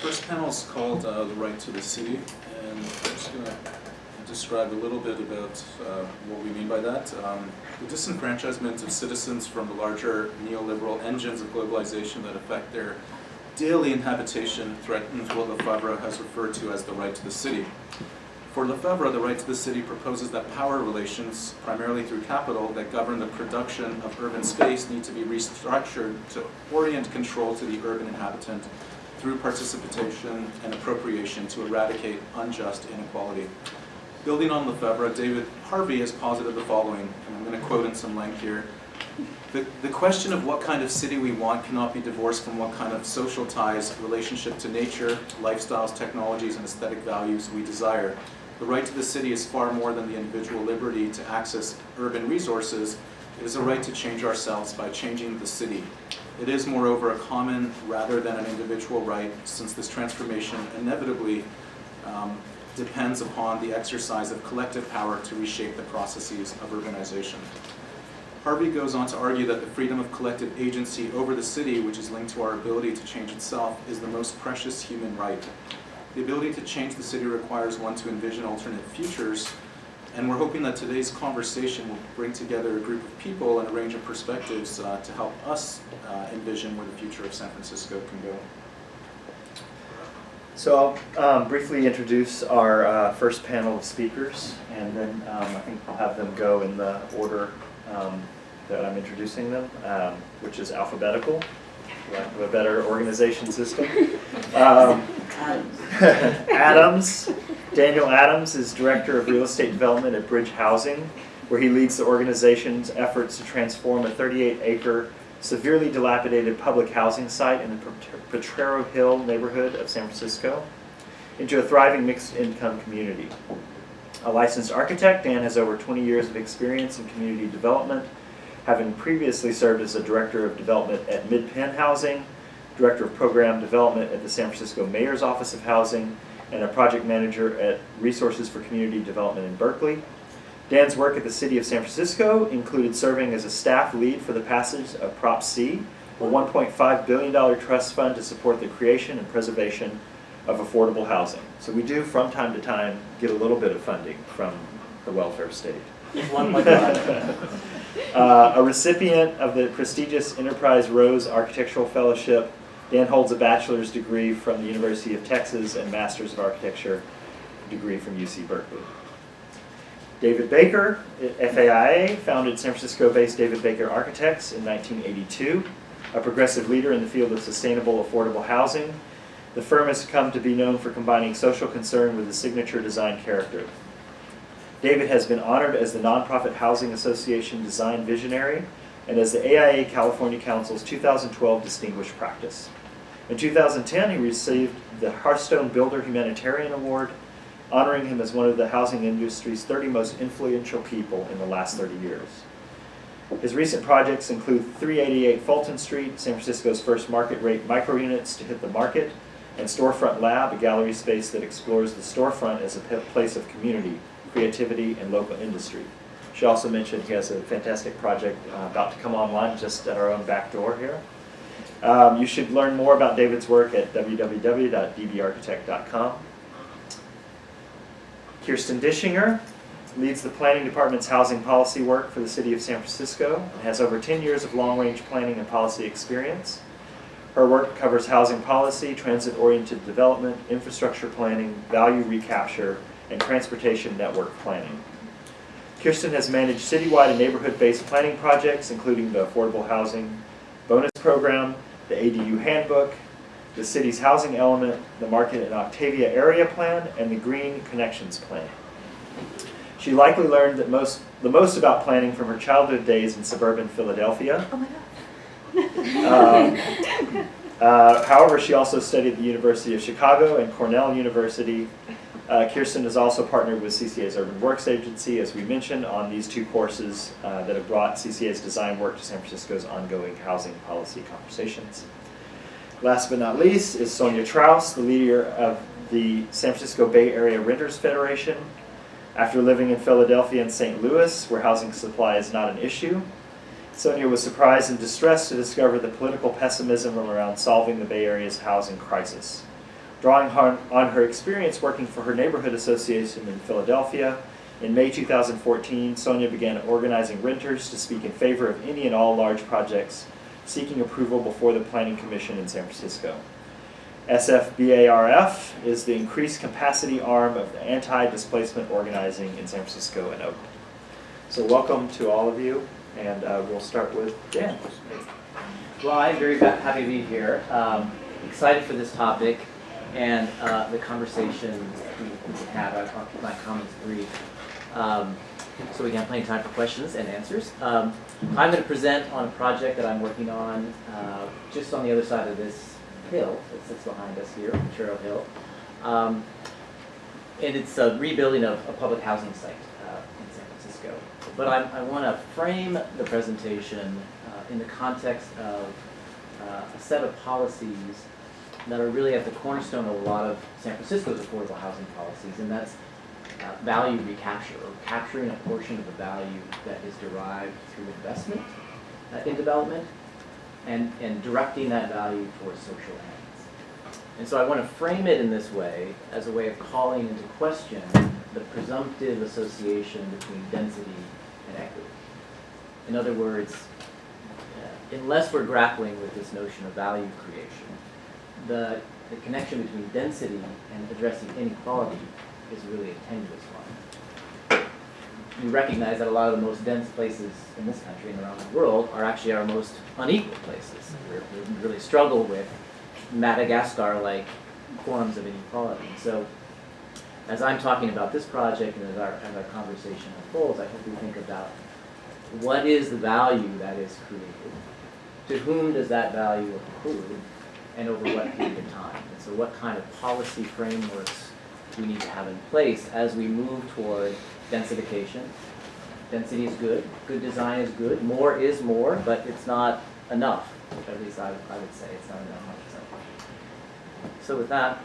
First panel is called The Right to the City, and I'm just going to describe a little bit about what we mean by that. The disenfranchisement of citizens from the larger neoliberal engines of globalization that affect their daily inhabitation threatens what Lefebvre has referred to as the right to the city. For Lefebvre, the right to the city proposes that power relations, primarily through capital, that govern the production of urban space need to be restructured to orient control to the urban inhabitant through participation and appropriation to eradicate unjust inequality. Building on Lefebvre, David Harvey has posited the following, and I'm going to quote in some length here. The question of what kind of city we want cannot be divorced from what kind of social ties, relationship to nature, lifestyles, technologies, and aesthetic values we desire. The right to the city is far more than the individual liberty to access urban resources. It is a right to change ourselves by changing the city. It is, moreover, a common rather than an individual right, since this transformation inevitably depends upon the exercise of collective power to reshape the processes of urbanization. Harvey goes on to argue that the freedom of collective agency over the city, which is linked to our ability to change itself, is the most precious human right. The ability to change the city requires one to envision alternate futures, and we're hoping that today's conversation will bring together a group of people and a range of perspectives to help us envision where the future of San Francisco can go. So I'll briefly introduce our first panel of speakers, and then I think I'll have them go in the order that I'm introducing them, which is alphabetical, lack of a better organization system. Adams. Daniel Adams is Director of Real Estate Development at Bridge Housing, where he leads the organization's efforts to transform a 38-acre, severely dilapidated public housing site in the Potrero Hill neighborhood of San Francisco into a thriving mixed-income community. A licensed architect, Dan has over 20 years of experience in community development, having previously served as a Director of Development at Mid-Penn Housing, Director of Program Development at the San Francisco Mayor's Office of Housing, and a project manager at Resources for Community Development in Berkeley. Dan's work at the City of San Francisco included serving as a staff lead for the passage of Prop C, a $1.5 billion trust fund to support the creation and preservation of affordable housing. So we do, from time to time, get a little bit of funding from the welfare state. A recipient of the prestigious Enterprise Rose Architectural Fellowship, Dan holds a bachelor's degree from the University of Texas and Master's of Architecture degree from UC Berkeley. David Baker, FAIA, founded San Francisco-based David Baker Architects in 1982, a progressive leader in the field of sustainable, affordable housing. The firm has come to be known for combining social concern with a signature design character. David has been honored as the Nonprofit Housing Association Design Visionary and as the AIA California Council's 2012 Distinguished Practice. In 2010, he received the Hearthstone Builder Humanitarian Award, honoring him as one of the housing industry's 30 most influential people in the last 30 years. His recent projects include 388 Fulton Street, San Francisco's first market-rate micro-units to hit the market, and Storefront Lab, a gallery space that explores the storefront as a place of community, creativity, and local industry. She also mentioned he has a fantastic project about to come online just at our own back door here. You should learn more about David's work at www.dbarchitect.com. Kearstin Dischinger leads the planning department's housing policy work for the city of San Francisco and has over 10 years of long-range planning and policy experience. Her work covers housing policy, transit-oriented development, infrastructure planning, value recapture, and transportation network planning. Kearstin has managed citywide and neighborhood-based planning projects, including the Affordable Housing Bonus Program, the ADU Handbook, the city's housing element, the Market and Octavia Area Plan, and the Green Connections Plan. She likely learned the most about planning from her childhood days in suburban Philadelphia. Oh my God. However, she also studied at the University of Chicago and Cornell University. Kearstin has also partnered with CCA's Urban Works Agency, as we mentioned, on these two courses that have brought CCA's design work to San Francisco's ongoing housing policy conversations. Last but not least is Sonja Trauss, the leader of the San Francisco Bay Area Renters Federation. After living in Philadelphia and St. Louis, where housing supply is not an issue, Sonja was surprised and distressed to discover the political pessimism around solving the Bay Area's housing crisis. Drawing on her experience working for her neighborhood association in Philadelphia, in May 2014, Sonja began organizing renters to speak in favor of any and all large projects seeking approval before the Planning Commission in San Francisco. SFBARF is the increased capacity arm of the anti-displacement organizing in San Francisco and Oakland. So welcome to all of you, and we'll start with Dan. Well, I'm very happy to be here. Excited for this topic and the conversation we can have. I'll keep my comments brief so we can have plenty of time for questions and answers. I'm going to present on a project that I'm working on just on the other side of this hill that sits behind us here, Potrero Hill. And it's a rebuilding of a public housing site in San Francisco. But I want to frame the presentation in the context of a set of policies that are really at the cornerstone of a lot of San Francisco's affordable housing policies, and that's value recapture, or capturing a portion of the value that is derived through investment in development, and directing that value towards social ends. And so I want to frame it in this way as a way of calling into question the presumptive association between density and equity. In other words, unless we're grappling with this notion of value creation, the connection between density and addressing inequality is really a tenuous one. We recognize that a lot of the most dense places in this country and around the world are actually our most unequal places. We really struggle with Madagascar-like forms of inequality. So as I'm talking about this project and as our conversation unfolds, I hope we think about what is the value that is created, to whom does that value accrue, and over what period of time. And so what kind of policy frameworks we need to have in place as we move toward densification. Density is good, good design is good, more is more, but it's not enough. At least I would say it's not enough. So with that,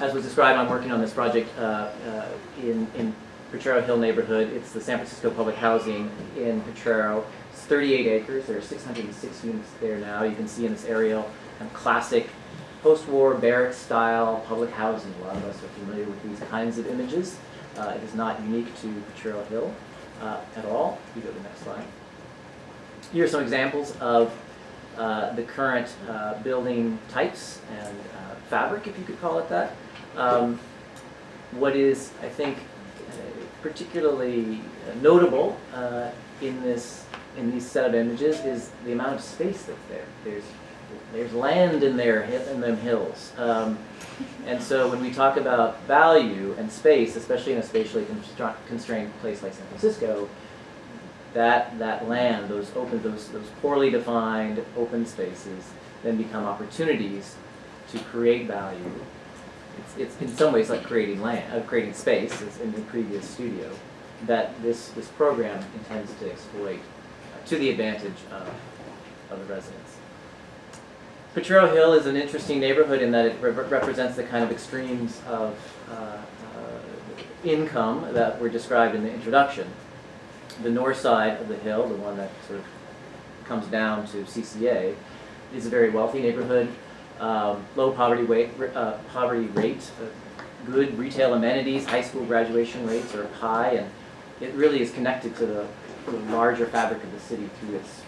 as was described, I'm working on this project in Potrero Hill neighborhood. It's the San Francisco public housing in Potrero. It's 38 acres. There are 606 units there now. You can see in this aerial kind of classic post-war barrack-style public housing. A lot of us are familiar with these kinds of images. It is not unique to Potrero Hill at all. You go to the next slide. Here are some examples of the current building types and fabric, if you could call it that. What is, I think, particularly notable in these set of images is the amount of space that's there. There's land in them hills. And so when we talk about value and space, especially in a spatially constrained place like San Francisco, that land, those poorly defined open spaces, then become opportunities to create value. It's in some ways like creating creating space, as in the previous studio, that this program intends to exploit to the advantage of the residents. Potrero Hill is an interesting neighborhood in that it represents the kind of extremes of income that were described in the introduction. The north side of the hill, the one that sort of comes down to CCA, is a very wealthy neighborhood, low poverty rate, good retail amenities, high school graduation rates are high, and it really is connected to the larger fabric of the city through its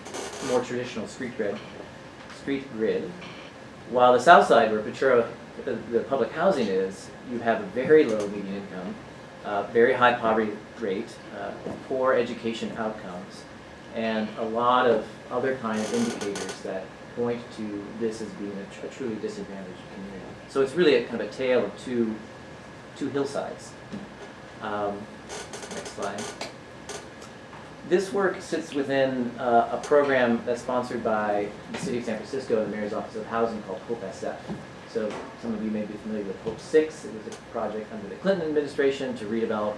more traditional street grid. While the south side, where Potrero, the public housing is, you have a very low median income, very high poverty rate, poor education outcomes, and a lot of other kind of indicators that point to this as being a truly disadvantaged community. So it's really a kind of a tale of two hillsides. Next slide. This work sits within a program that's sponsored by the City of San Francisco and the Mayor's Office of Housing called Hope SF. So some of you may be familiar with Hope 6. It was a project under the Clinton administration to redevelop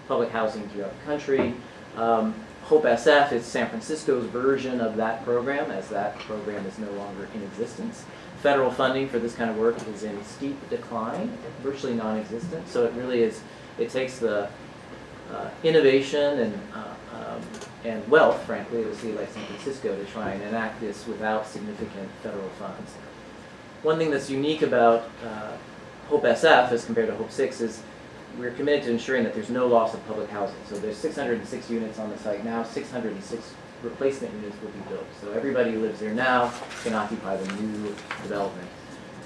public housing throughout the country. Hope SF is San Francisco's version of that program, as that program is no longer in existence. Federal funding for this kind of work is in steep decline, virtually non-existent. So it really is, it takes the innovation and wealth, frankly, of a city like San Francisco to try and enact this without significant federal funds. One thing that's unique about Hope SF as compared to Hope 6 is we're committed to ensuring that there's no loss of public housing. So there's 606 units on the site now, 606 replacement units will be built. So everybody who lives there now can occupy the new development,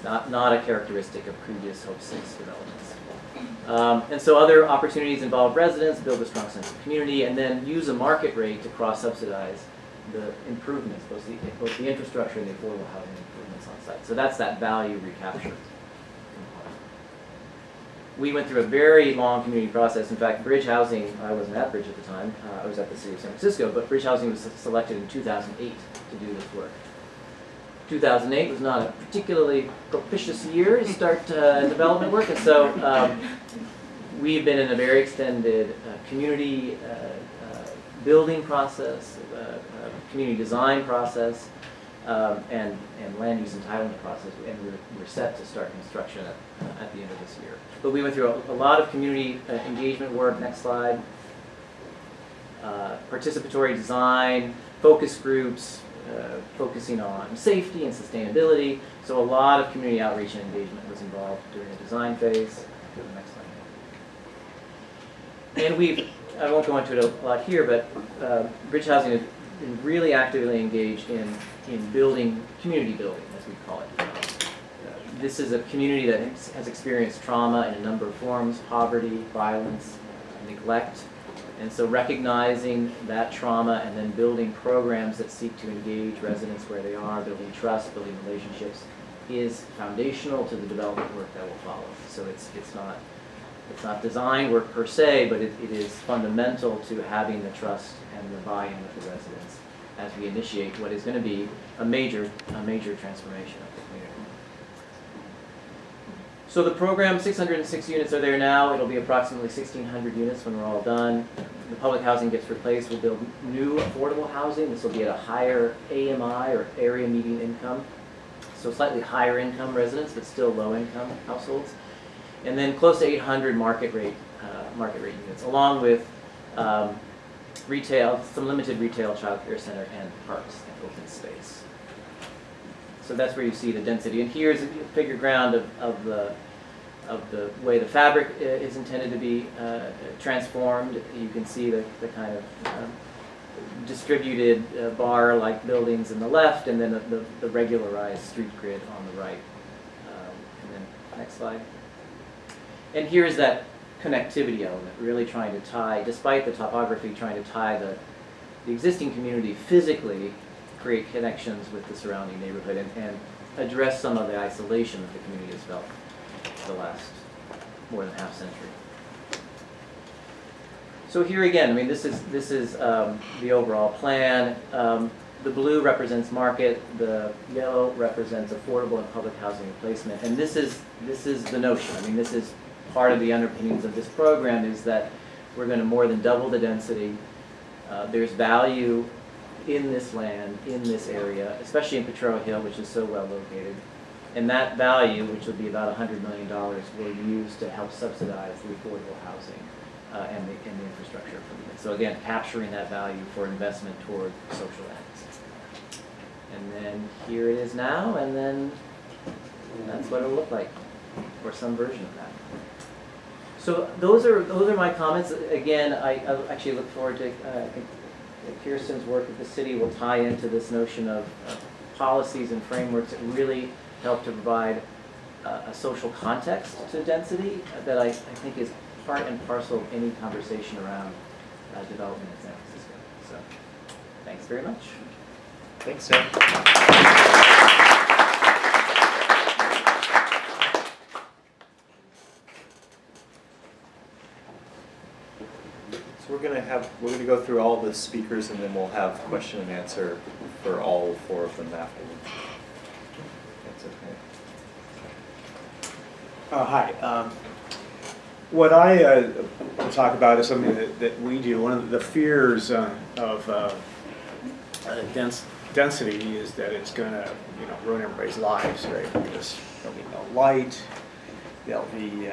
not a characteristic of previous Hope 6 developments. And so other opportunities involve residents, build a strong sense of community, and then use a market rate to cross-subsidize the improvements, both the infrastructure and the affordable housing improvements on site. So that's that value recapture. We went through a very long community process. In fact, Bridge Housing, I wasn't at Bridge at the time, I was at the city of San Francisco, but Bridge Housing was selected in 2008 to do this work. 2008 was not a particularly propitious year to start development work, and so we've been in a very extended community building process, community design process, and land use entitlement process, and we're set to start construction at the end of this year. But we went through a lot of community engagement work. Next slide. Participatory design, focus groups, focusing on safety and sustainability. So a lot of community outreach and engagement was involved during the design phase. Go to the next slide. And I won't go into it a lot here, but Bridge Housing has been really actively engaged in building, community building, as we call it. This is a community that has experienced trauma in a number of forms: poverty, violence, neglect. And so recognizing that trauma and then building programs that seek to engage residents where they are, building trust, building relationships, is foundational to the development work that will follow. So it's not design work per se, but it is fundamental to having the trust and the buy-in with the residents as we initiate what is going to be a major transformation of the community. So the program, 606 units are there now. It'll be approximately 1,600 units when we're all done. The public housing gets replaced. We'll build new affordable housing. This will be at a higher AMI, or area median income. So slightly higher income residents, but still low income households. And then close to 800 market rate units, along with retail, some limited retail, child care center, and parks and open space. So that's where you see the density. And here's a figure ground of the way the fabric is intended to be transformed. You can see the kind of distributed bar-like buildings on the left, and then the regularized street grid on the right. And then next slide. And here's that connectivity element, really trying to tie, despite the topography, trying to tie the existing community physically, create connections with the surrounding neighborhood, and address some of the isolation that the community has felt for the last more than half century. So here again, I mean, this is the overall plan. The blue represents market, the yellow represents affordable and public housing replacement, and this is the notion. I mean, this is part of the underpinnings of this program, is that we're going to more than double the density. There's value in this land, in this area, especially in Potrero Hill, which is so well located. And that value, which will be about $100 million, will use to help subsidize the affordable housing and the infrastructure improvement. So again, capturing that value for investment toward social ends. And then here it is now, and then that's what it'll look like, or some version of that. So those are my comments. Again, I actually look forward to, I think Kearstin's work at the city will tie into this notion of policies and frameworks that really help to provide a social context to density that I think is part and parcel of any conversation around development in San Francisco. So thanks very much. Thanks, Sam. So we're going to go through all the speakers, and then we'll have question and answer for all four of them afterwards. That's okay. Hi. What I was talk about is something that we do. One of the fears of density is that it's going to, ruin everybody's lives, right? Because there'll be no light, there'll be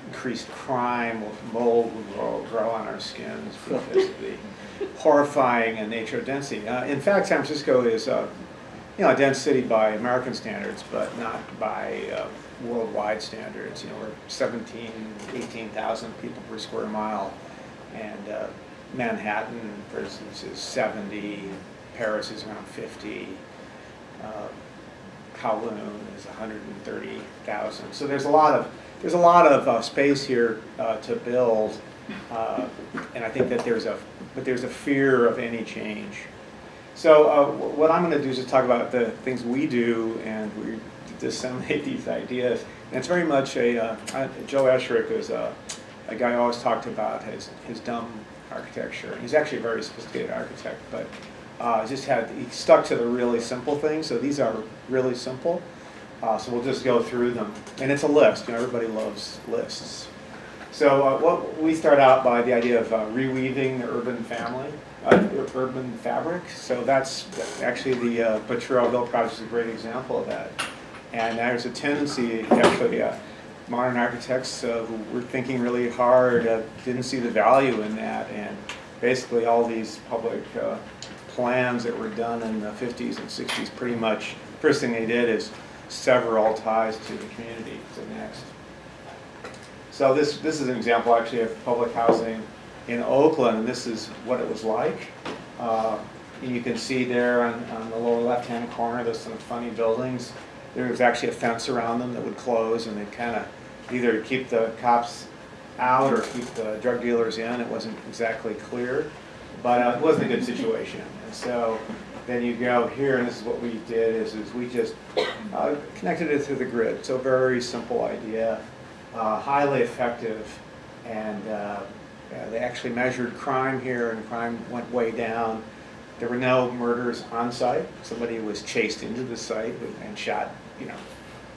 increased crime, mold will grow on our skins because of the horrifying nature of density. In fact, San Francisco is a dense city by American standards, but not by worldwide standards. We're 18,000 people per square mile, and Manhattan, for instance, is 70. Paris is around 50. Kowloon is 130,000. So there's a lot of space here to build, and I think that there's a fear of any change. So what I'm going to do is just talk about the things we do, and we disseminate these ideas. And it's very much Joe Esherick is a guy I always talked about his dumb architecture. He's actually a very sophisticated architect, but he stuck to the really simple things. So these are really simple. So we'll just go through them. And it's a list. Everybody loves lists. So what we start out by the idea of reweaving the urban family, urban fabric. So that's actually the Potrero-Hill project is a great example of that. And there's a tendency, actually, modern architects who were thinking really hard didn't see the value in that. And basically all these public plans that were done in the 50s and 60s, pretty much, first thing they did is sever all ties to the community. So next. So this is an example actually of public housing in Oakland, and this is what it was like. You can see there on the lower left-hand corner, there's some funny buildings. There was actually a fence around them that would close, and they'd kind of either keep the cops out or keep the drug dealers in. It wasn't exactly clear, but it wasn't a good situation. And so then you go here, and this is what we did, is we just connected it to the grid. So very simple idea, highly effective, and they actually measured crime here, and crime went way down. There were no murders on site. Somebody was chased into the site and shot,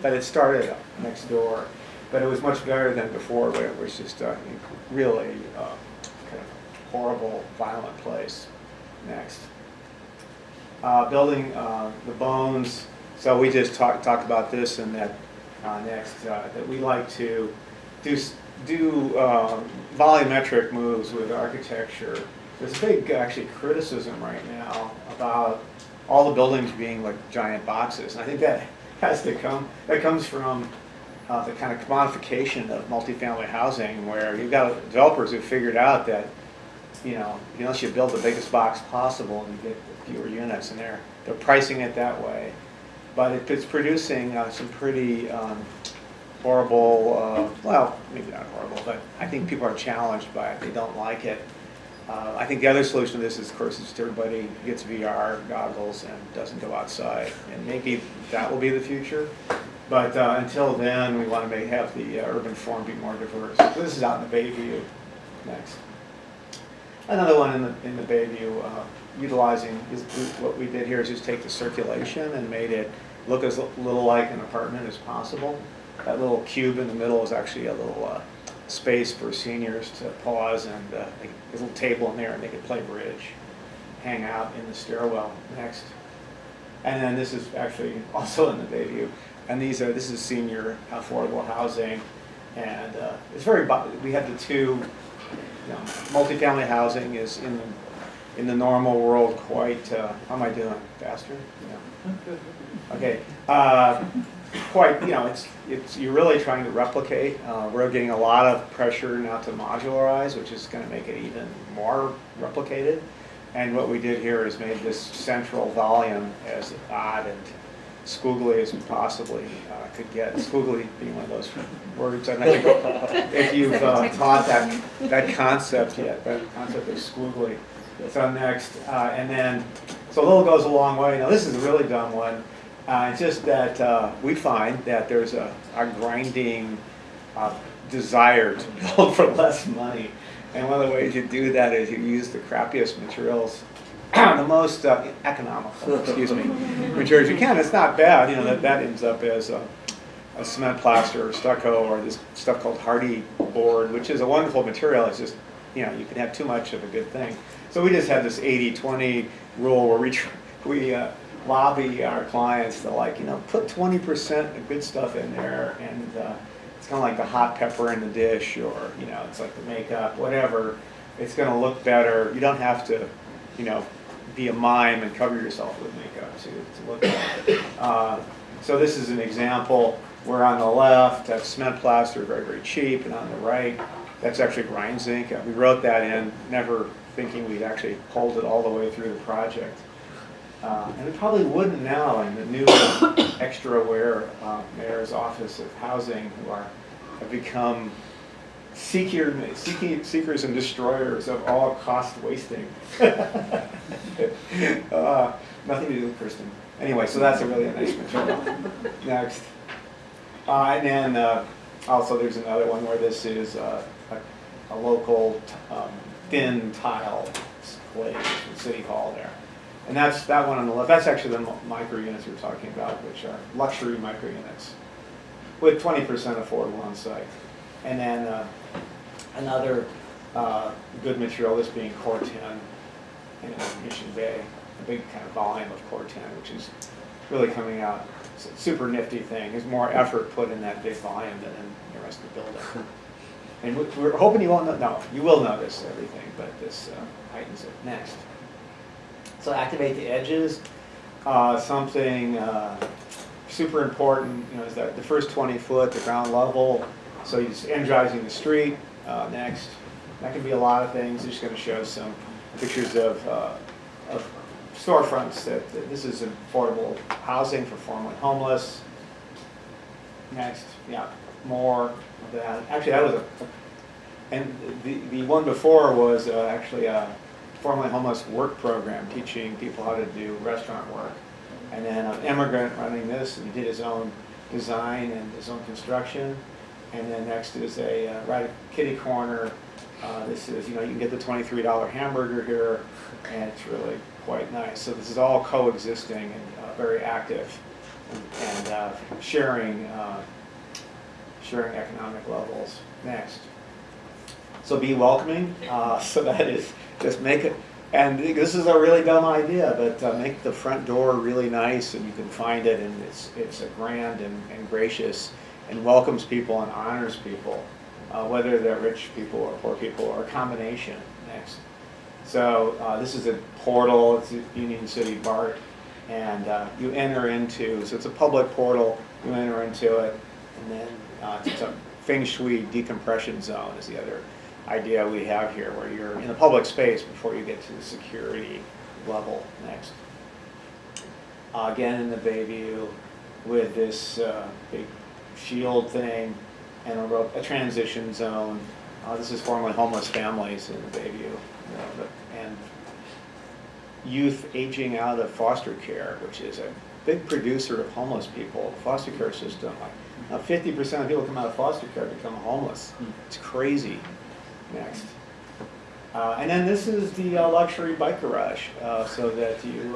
but it started next door. But it was much better than before, where it was just really kind of horrible, violent place. Next. Building the bones. So we just talked about this and that next, that we like to do volumetric moves with architecture. There's a big, actually, criticism right now about all the buildings being like giant boxes. And I think that comes from the kind of commodification of multifamily housing, where you've got developers who figured out that, unless you build the biggest box possible and you get fewer units, and they're pricing it that way. But it's producing some pretty horrible, well, maybe not horrible, but I think people are challenged by it. They don't like it. I think the other solution to this is, of course, just everybody gets VR goggles and doesn't go outside. And maybe that will be the future. But until then, we want to have the urban form be more diverse. So this is out in the Bayview. Next. Another one in the Bayview, utilizing what we did here is just take the circulation and made it look as little like an apartment as possible. That little cube in the middle is actually a little space for seniors to pause, and there's a little table in there, and they could play bridge, hang out in the stairwell. Next. And then this is actually also in the Bayview. And this is senior affordable housing, and it's very. We have the two. Multifamily housing is in the normal world quite. How am I doing? Faster? Yeah. Okay. Quite. It's you're really trying to replicate. We're getting a lot of pressure now to modularize, which is going to make it even more replicated. And what we did here is made this central volume as odd and squiggly as we possibly could get. Squiggly being one of those words. And I think if you've taught that concept yet, that concept of squiggly. So next, and then, so little goes a long way. Now this is a really dumb one. It's just that we find that there's a grinding desire to build for less money. And one of the ways you do that is you use the crappiest materials, the most economical, materials you can. It's not bad, that ends up as a cement plaster or stucco or this stuff called hardy board, which is a wonderful material. It's just, you can have too much of a good thing. So we just have this 80-20 rule where we lobby our clients to put 20% of good stuff in there, and it's kind of like the hot pepper in the dish, or it's like the makeup, whatever. It's going to look better. You don't have to, be a mime and cover yourself with makeup to look better. So this is an example where on the left that's cement plaster, very, very cheap, and on the right that's actually brine zinc. We wrote that in, never thinking we'd actually hold it all the way through the project. And we probably wouldn't now in the new extra aware mayor's office of housing, who have become seekers and destroyers of all cost wasting. Nothing to do with Kearstin. Anyway, so that's a really nice material. Next. And then also there's another one where this is a local thin tile glaze from City Hall there. And that's that one on the left. That's actually the micro units we were talking about, which are luxury micro units with 20% affordable on site. And then another good material, this being Core 10 in Mission Bay, a big kind of volume of Core 10, which is really coming out. It's a super nifty thing. There's more effort put in that big volume than in the rest of the building. And we're hoping you won't no, you will notice everything, but this heightens it. Next. So activate the edges. Something super important, is that the first 20 foot, the ground level. So you're just energizing the street. Next, that can be a lot of things. I'm just going to show some pictures of storefronts. That this is affordable housing for formerly homeless. Next, yeah, more of that. Actually, that was and the one before was actually a formerly homeless work program teaching people how to do restaurant work. And then an immigrant running this, and he did his own design and his own construction. And then next is right kitty corner. This is, you can get the $23 hamburger here, and it's really quite nice. So this is all coexisting and very active, and sharing economic levels. Next. So be welcoming. So that is just make it. And this is a really dumb idea, but make the front door really nice, and you can find it, and it's a grand and gracious, and welcomes people and honors people, whether they're rich people or poor people or a combination. Next. So this is a portal. It's a Union City BART, and you enter into. So it's a public portal. You enter into it, and then it's a feng shui decompression zone is the other idea we have here, where you're in a public space before you get to the security level. Next. Again in the Bayview with this big shield thing and a transition zone. This is formerly homeless families in the Bayview, and youth aging out of foster care, which is a big producer of homeless people. The foster care system, 50% of people come out of foster care become homeless. It's crazy. Next. And then this is the luxury bike garage, so that you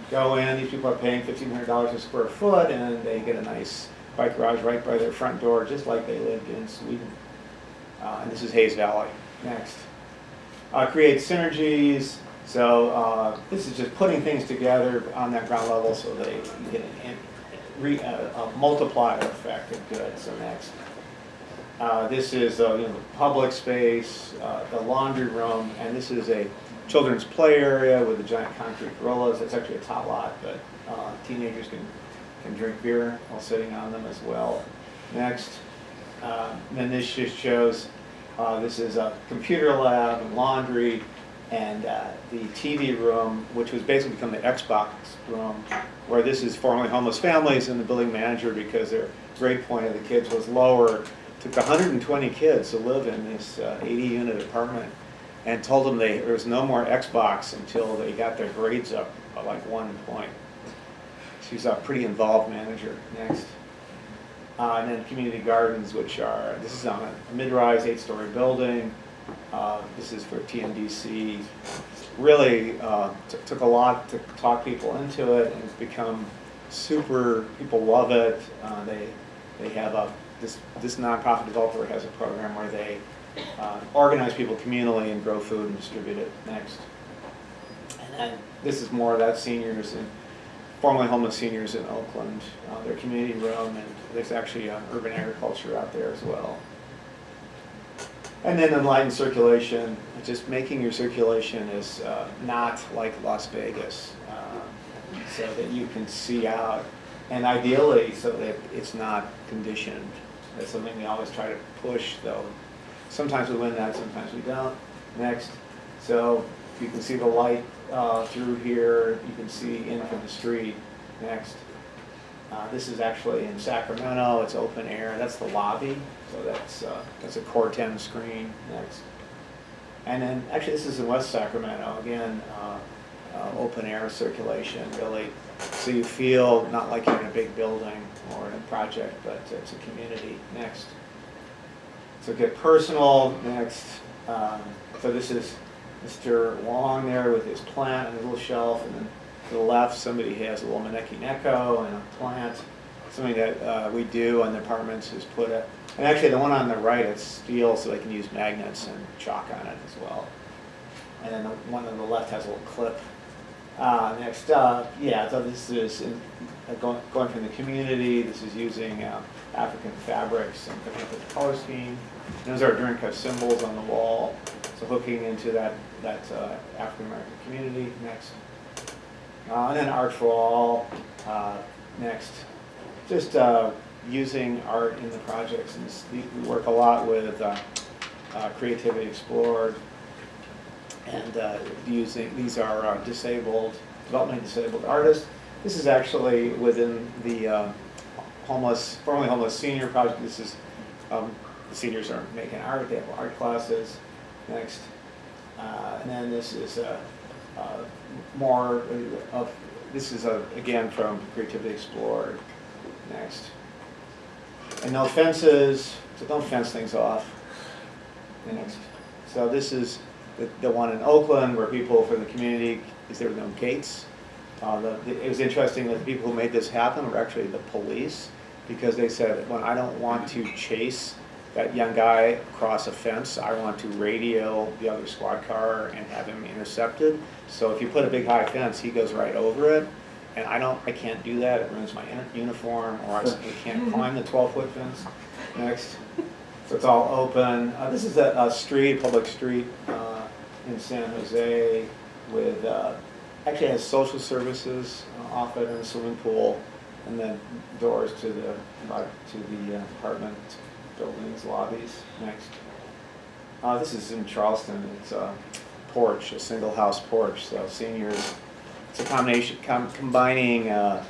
go in, these people are paying $1,500 a square foot, and they get a nice bike garage right by their front door, just like they lived in Sweden. And this is Hayes Valley. Next. Create synergies. So this is just putting things together on that ground level so that you get a multiplier effect of good. So next. This is the public space, the laundry room, and this is a children's play area with the giant concrete gorillas. It's actually a tot lot, but teenagers can drink beer while sitting on them as well. Next, then this just shows this is a computer lab and laundry, and the TV room, which was basically become the Xbox room, where this is formerly homeless families, and the building manager, because their grade point of the kids was lower, took 120 kids to live in this 80-unit apartment, and told them there was no more Xbox until they got their grades up by like 1 point. She's a pretty involved manager. Next. And then community gardens, which are, this is on a mid-rise 8-story building. This is for TNDC. Really took a lot to talk people into it, and it's become super, people love it. They have this nonprofit developer has a program where they organize people communally and grow food and distribute it next. And then this is more of that seniors and formerly homeless seniors in Oakland, their community room, and there's actually urban agriculture out there as well. And then enlightened circulation, just making your circulation is not like Las Vegas, so that you can see out, and ideally so that it's not conditioned. That's something we always try to push, though. Sometimes we win that, sometimes we don't. Next, so you can see the light through here, you can see in from the street. Next, this is actually in Sacramento, it's open air, that's the lobby, so that's a Core 10 screen. Next, and then actually this is in West Sacramento, again, open air circulation, really, so you feel not like you're in a big building or in a project, but it's a community. Next, so get personal. Next, so this is Mr. Wong there with his plant and his little shelf, and then to the left somebody has a little maneki neko and a plant. Something that we do on the apartments is put a, and actually the one on the right, it's steel, so they can use magnets and chalk on it as well. And then the one on the left has a little clip. Next, yeah, so this is going from the community. This is using African fabrics and coming up with the color scheme. And those are drink symbols on the wall. So hooking into that African American community. Next, and then art for all. Next, just using art in the projects. And we work a lot with Creativity Explored. And using, these are developmentally disabled artists. This is actually within the formerly homeless senior project. This is, the seniors are making art, they have art classes. Next, and then this is more of, this is again from Creativity Explored. Next, and no fences, so don't fence things off. Next, so this is the one in Oakland where people for the community, because there were no gates. It was interesting that the people who made this happen were actually the police, because they said, when I don't want to chase that young guy across a fence, I want to radio the other squad car and have him intercepted. So if you put a big high fence, he goes right over it. And I can't do that, it ruins my uniform, or I can't climb the 12-foot fence. Next, so it's all open. This is a street, public street in San Jose with, actually has social services off it and a swimming pool, and then doors to the apartment buildings, lobbies. Next, this is in Charleston. It's a porch, a single house porch. So seniors, it's a combination, combining a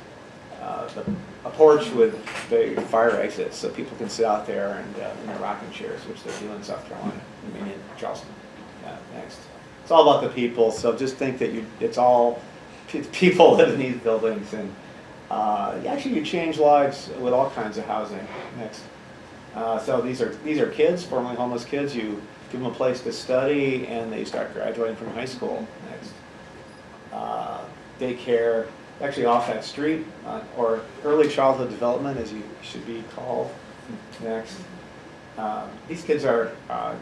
porch with the fire exits, so people can sit out there and in their rocking chairs, which they do in South Carolina, I mean in Charleston. Next, it's all about the people. So just think that it's all people live in these buildings, and actually you change lives with all kinds of housing. Next, so these are kids, formerly homeless kids. You give them a place to study, and they start graduating from high school. Next, daycare, actually off that street, or early childhood development, as you should be called. Next, these kids are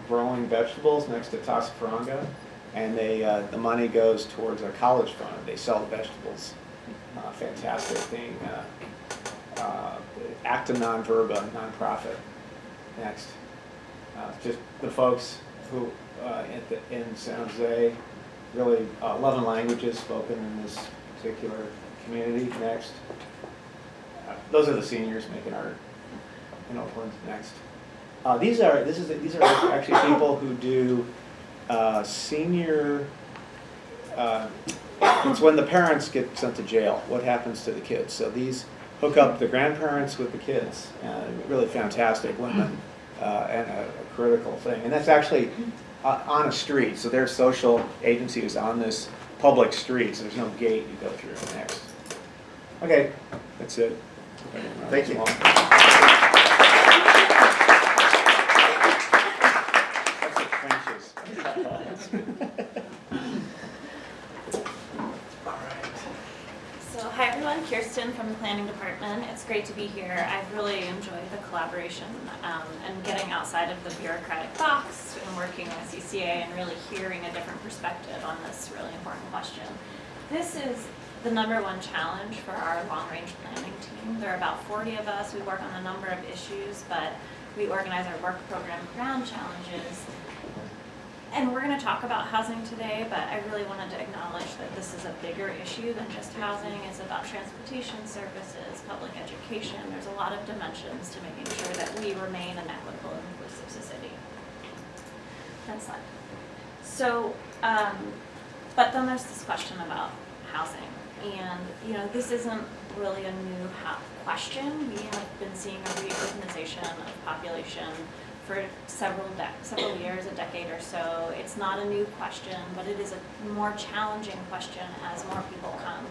growing vegetables next to Tassafaronga, and the money goes towards a college fund. They sell the vegetables. Fantastic thing. Acta non verba, nonprofit. Next, just the folks who in San Jose, really 11 languages spoken in this particular community. Next, those are the seniors making art in Oakland. Next, these are actually people who do senior. It's when the parents get sent to jail. What happens to the kids? So these hook up the grandparents with the kids. Really fantastic women, and a critical thing. And that's actually on a street. So their social agency is on this public street. So there's no gate you go through. Next. Okay, that's it. Thank you. So hi everyone, Kearstin Kearstin from the Planning Department. It's great to be here. I've really enjoyed the collaboration and getting outside of the bureaucratic box and working with CCA and really hearing a different perspective on this really important question. This is the #1 challenge for our long-range planning team. There are about 40 of us. We work on a number of issues, but we organize our work program around challenges. And we're going to talk about housing today, but I really wanted to acknowledge that this is a bigger issue than just housing. It's about transportation services, public education. There's a lot of dimensions to making sure that we remain an equitable and inclusive society. Next slide. So, but then there's this question about housing. And, this isn't really a new question. We have been seeing a reurbanization of population for several years, a decade or so. It's not a new question, but it is a more challenging question as more people come.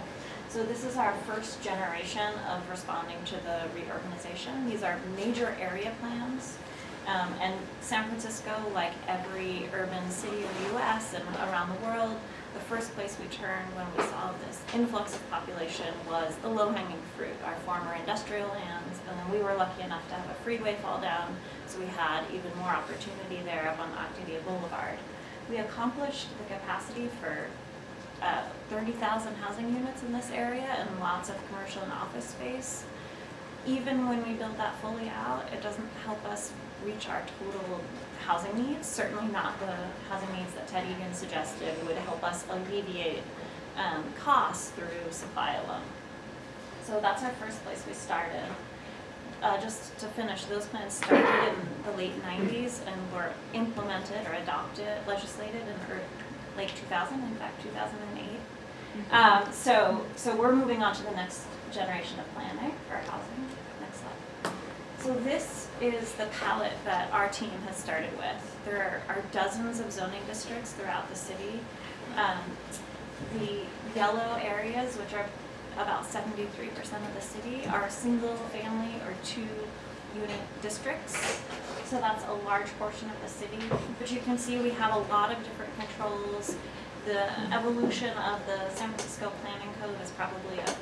So this is our first generation of responding to the reurbanization. These are major area plans. And San Francisco, like every urban city in the US and around the world, the first place we turned when we saw this influx of population was the low-hanging fruit, our former industrial lands, and then we were lucky enough to have a freeway fall down, so we had even more opportunity there up on Octavia Boulevard. We accomplished the capacity for 30,000 housing units in this area and lots of commercial and office space. Even when we build that fully out, it doesn't help us reach our total housing needs, certainly not the housing needs that Ted Egan suggested would help us alleviate costs through supply alone. So that's our first place we started. Just to finish, those plans started in the late 90s and were implemented or adopted, legislated in late 2000, in fact 2008. So we're moving on to the next generation of planning for housing. Next slide. So this is the palette that our team has started with. There are dozens of zoning districts throughout the city. The yellow areas, which are about 73% of the city, are single family or 2-unit districts. So that's a large portion of the city. But you can see we have a lot of different controls. The evolution of the San Francisco Planning Code is probably a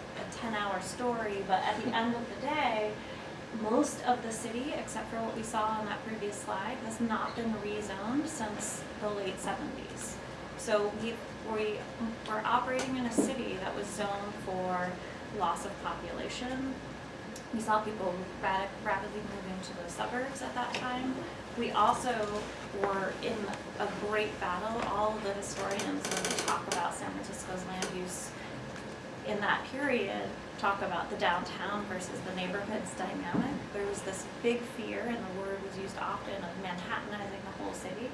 10-hour story, but at the end of the day, most of the city, except for what we saw on that previous slide, has not been rezoned since the late 70s. So we're operating in a city that was zoned for loss of population. We saw people rapidly moving to the suburbs at that time. We also were in a great battle. All of the historians, when they talk about San Francisco's land use in that period, talk about the downtown versus the neighborhoods dynamic. There was this big fear, and the word was used often, of Manhattanizing the whole city.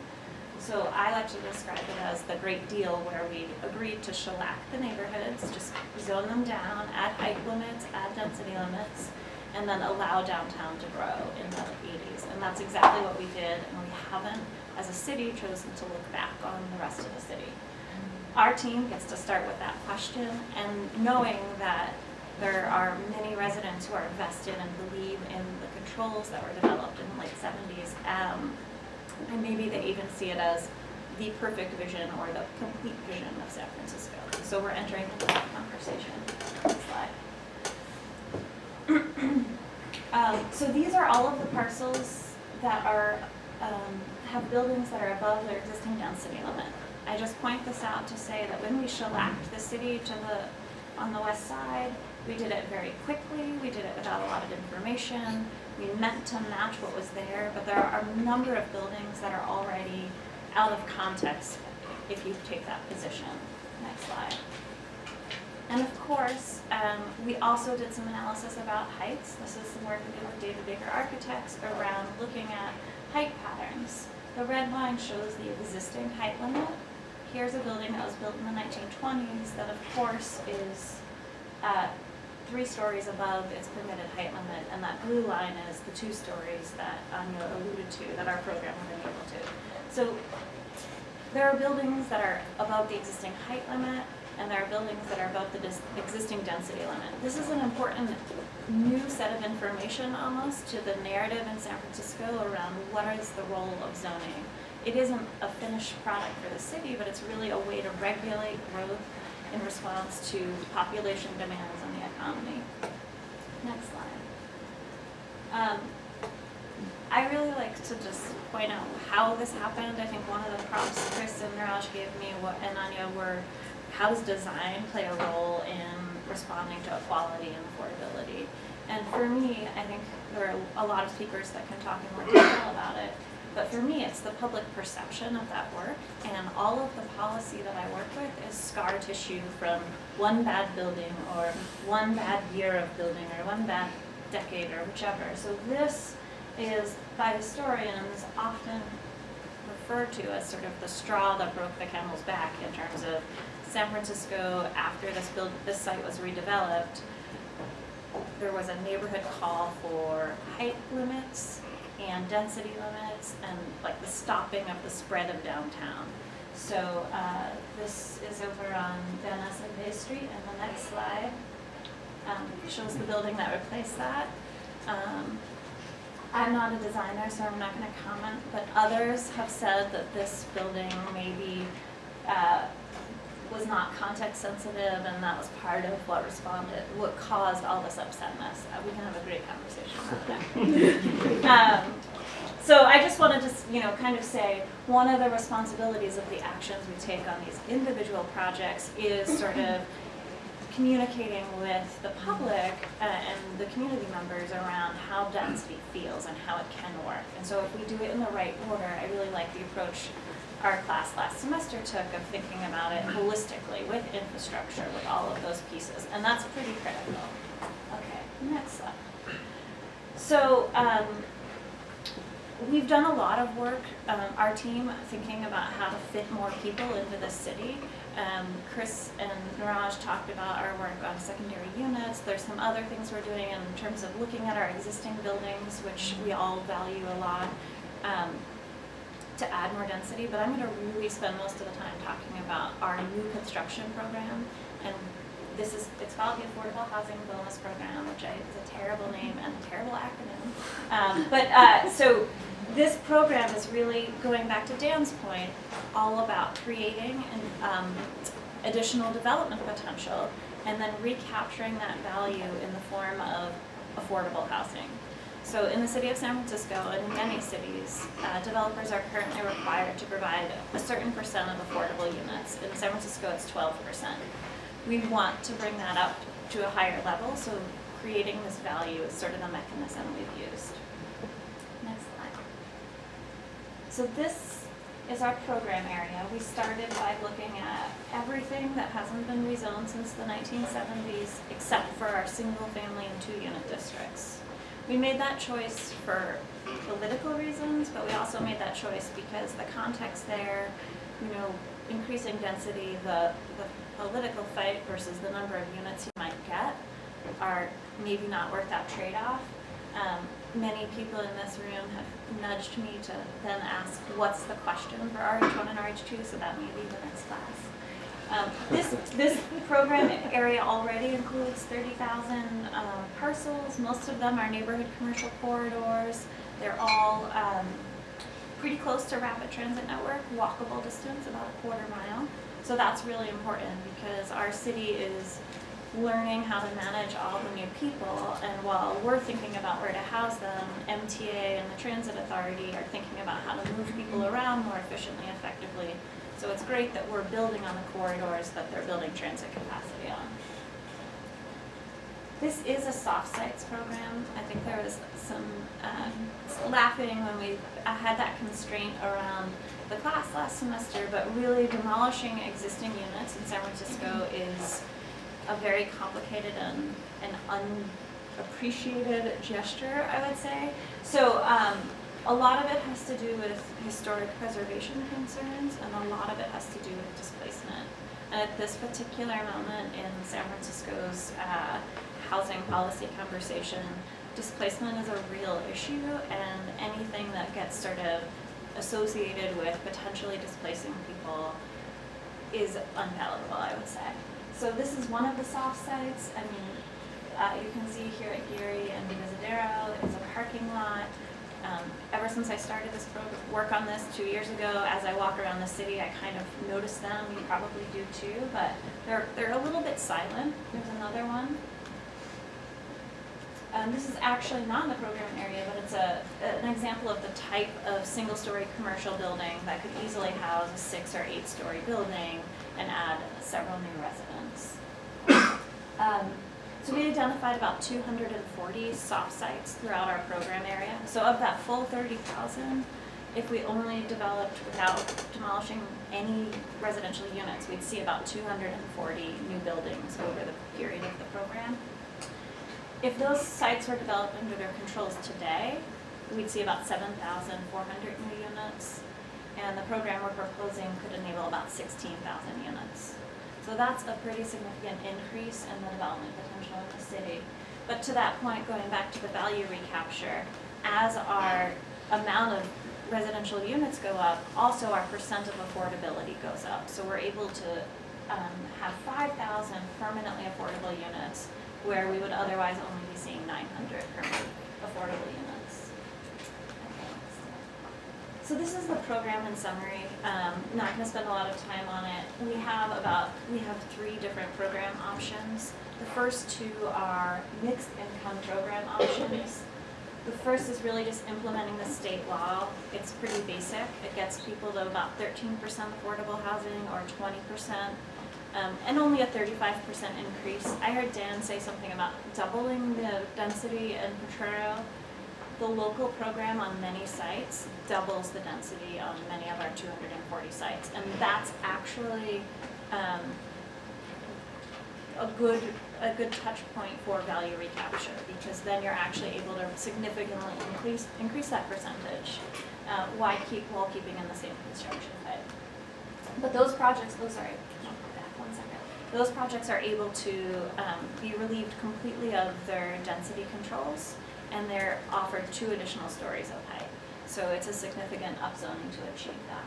So I like to describe it as the great deal, where we agreed to shellac the neighborhoods, just zone them down, add height limits, add density limits, and then allow downtown to grow in the 80s. And that's exactly what we did, and we haven't, as a city, chosen to look back on the rest of the city. Our team gets to start with that question, and knowing that there are many residents who are vested and believe in the controls that were developed in the late 70s, and maybe they even see it as the perfect vision or the complete vision of San Francisco. So we're entering into that conversation. Next slide. So these are all of the parcels that are have buildings that are above their existing density limit. I just point this out to say that when we shellacked the city on the west side, we did it very quickly. We did it without a lot of information. We meant to match what was there, but there are a number of buildings that are already out of context if you take that position. Next slide. And of course, we also did some analysis about heights. This is some work we did with David Baker Architects around looking at height patterns. The red line shows the existing height limit. Here's a building that was built in the 1920s that, of course, is 3 stories above its permitted height limit, and that blue line is the 2 stories that Anya alluded to that our program would enable to. So there are buildings that are above the existing height limit, and there are buildings that are above the existing density limit. This is an important new set of information almost to the narrative in San Francisco around what is the role of zoning. It isn't a finished product for the city, but it's really a way to regulate growth in response to population demands on the economy. around me. Next slide. I really like to just point out how this happened. I think one of the prompts Chris and Raj gave me and Anya were, how does design play a role in responding to equality and affordability? And for me, I think there are a lot of speakers that can talk in more detail about it, but for me, it's the public perception of that work, and all of the policy that I work with is scar tissue from one bad building or one bad year of building or one bad decade or whichever. So this is, by historians, often referred to as sort of the straw that broke the camel's back in terms of San Francisco. After this site was redeveloped, there was a neighborhood call for height limits and density limits and like the stopping of the spread of downtown. So this is over on Van Ness and Bay Street, and the next slide shows the building that replaced that. I'm not a designer, so I'm not going to comment, but others have said that this building maybe was not context sensitive, and that was part of what caused all this upsetness. We can have a great conversation about that. So I just wanted to, kind of say one of the responsibilities of the actions we take on these individual projects is sort of communicating with the public and the community members around how density feels and how it can work. And so if we do it in the right order, I really like the approach our class last semester took of thinking about it holistically with infrastructure, with all of those pieces. And that's pretty critical. Okay, next slide. So we've done a lot of work, our team, thinking about how to fit more people into the city. Chris and Niraj talked about our work on secondary units. There's some other things we're doing in terms of looking at our existing buildings, which we all value a lot, to add more density. But I'm going to really spend most of the time talking about our new construction program. And it's called the Affordable Housing Bonus Program, which is a terrible name and a terrible acronym. So this program is really, going back to Dan's point, all about creating additional development potential and then recapturing that value in the form of affordable housing. So in the city of San Francisco and in many cities, developers are currently required to provide a certain percent of affordable units. In San Francisco, it's 12%. We want to bring that up to a higher level, so creating this value is sort of the mechanism we've used. Next slide. So this is our program area. We started by looking at everything that hasn't been rezoned since the 1970s, except for our single family and 2-unit districts. We made that choice for political reasons, but we also made that choice because the context there, increasing density, the political fight versus the number of units you might get are maybe not worth that trade-off. Many people in this room have nudged me to then ask, what's the question for RH1 and RH2, so that may be the next class. This program area already includes 30,000 parcels. Most of them are neighborhood commercial corridors. They're all pretty close to rapid transit network, walkable distance, about a quarter mile. So that's really important because our city is learning how to manage all the new people, and while we're thinking about where to house them, MTA and the Transit Authority are thinking about how to move people around more efficiently, effectively. So it's great that we're building on the corridors that they're building transit capacity on. This is a soft sites program. I think there was some laughing when we had that constraint around the class last semester, but really demolishing existing units in San Francisco is a very complicated and unappreciated gesture, I would say. So a lot of it has to do with historic preservation concerns, and a lot of it has to do with displacement. And at this particular moment in San Francisco's housing policy conversation, displacement is a real issue, and anything that gets sort of associated with potentially displacing people is unpalatable, I would say. So this is one of the soft sites. I mean, you can see here at Geary and Divisadero, it's a parking lot. Ever since I started this work on this 2 years ago, as I walk around the city, I kind of notice them. You probably do too, but they're a little bit silent. There's another one. This is actually not in the program area, but it's an example of the type of single-story commercial building that could easily house a 6 or 8-story building and add several new residents. So we identified about 240 soft sites throughout our program area. So of that full 30,000, if we only developed without demolishing any residential units, we'd see about 240 new buildings over the period of the program. If those sites were developed under their controls today, we'd see about 7,400 new units, and the program we're proposing could enable about 16,000 units. So that's a pretty significant increase in the development potential in the city. But to that point, going back to the value recapture, as our amount of residential units go up, also our percent of affordability goes up. So we're able to have 5,000 permanently affordable units where we would otherwise only be seeing 900 permanent affordable units. Okay, so this is the program in summary. Not going to spend a lot of time on it. We have 3 different program options. The first 2 are mixed income program options. The first is really just implementing the state law. It's pretty basic. It gets people to about 13% affordable housing or 20%, and only a 35% increase. I heard Dan say something about doubling the density in Potrero. The local program on many sites doubles the density on many of our 240 sites, and that's actually a good touch point for value recapture, because then you're actually able to significantly increase that percentage while keeping in the same construction type. But those projects, those projects are able to be relieved completely of their density controls, and they're offered 2 additional stories of height. So it's a significant upzoning to achieve that.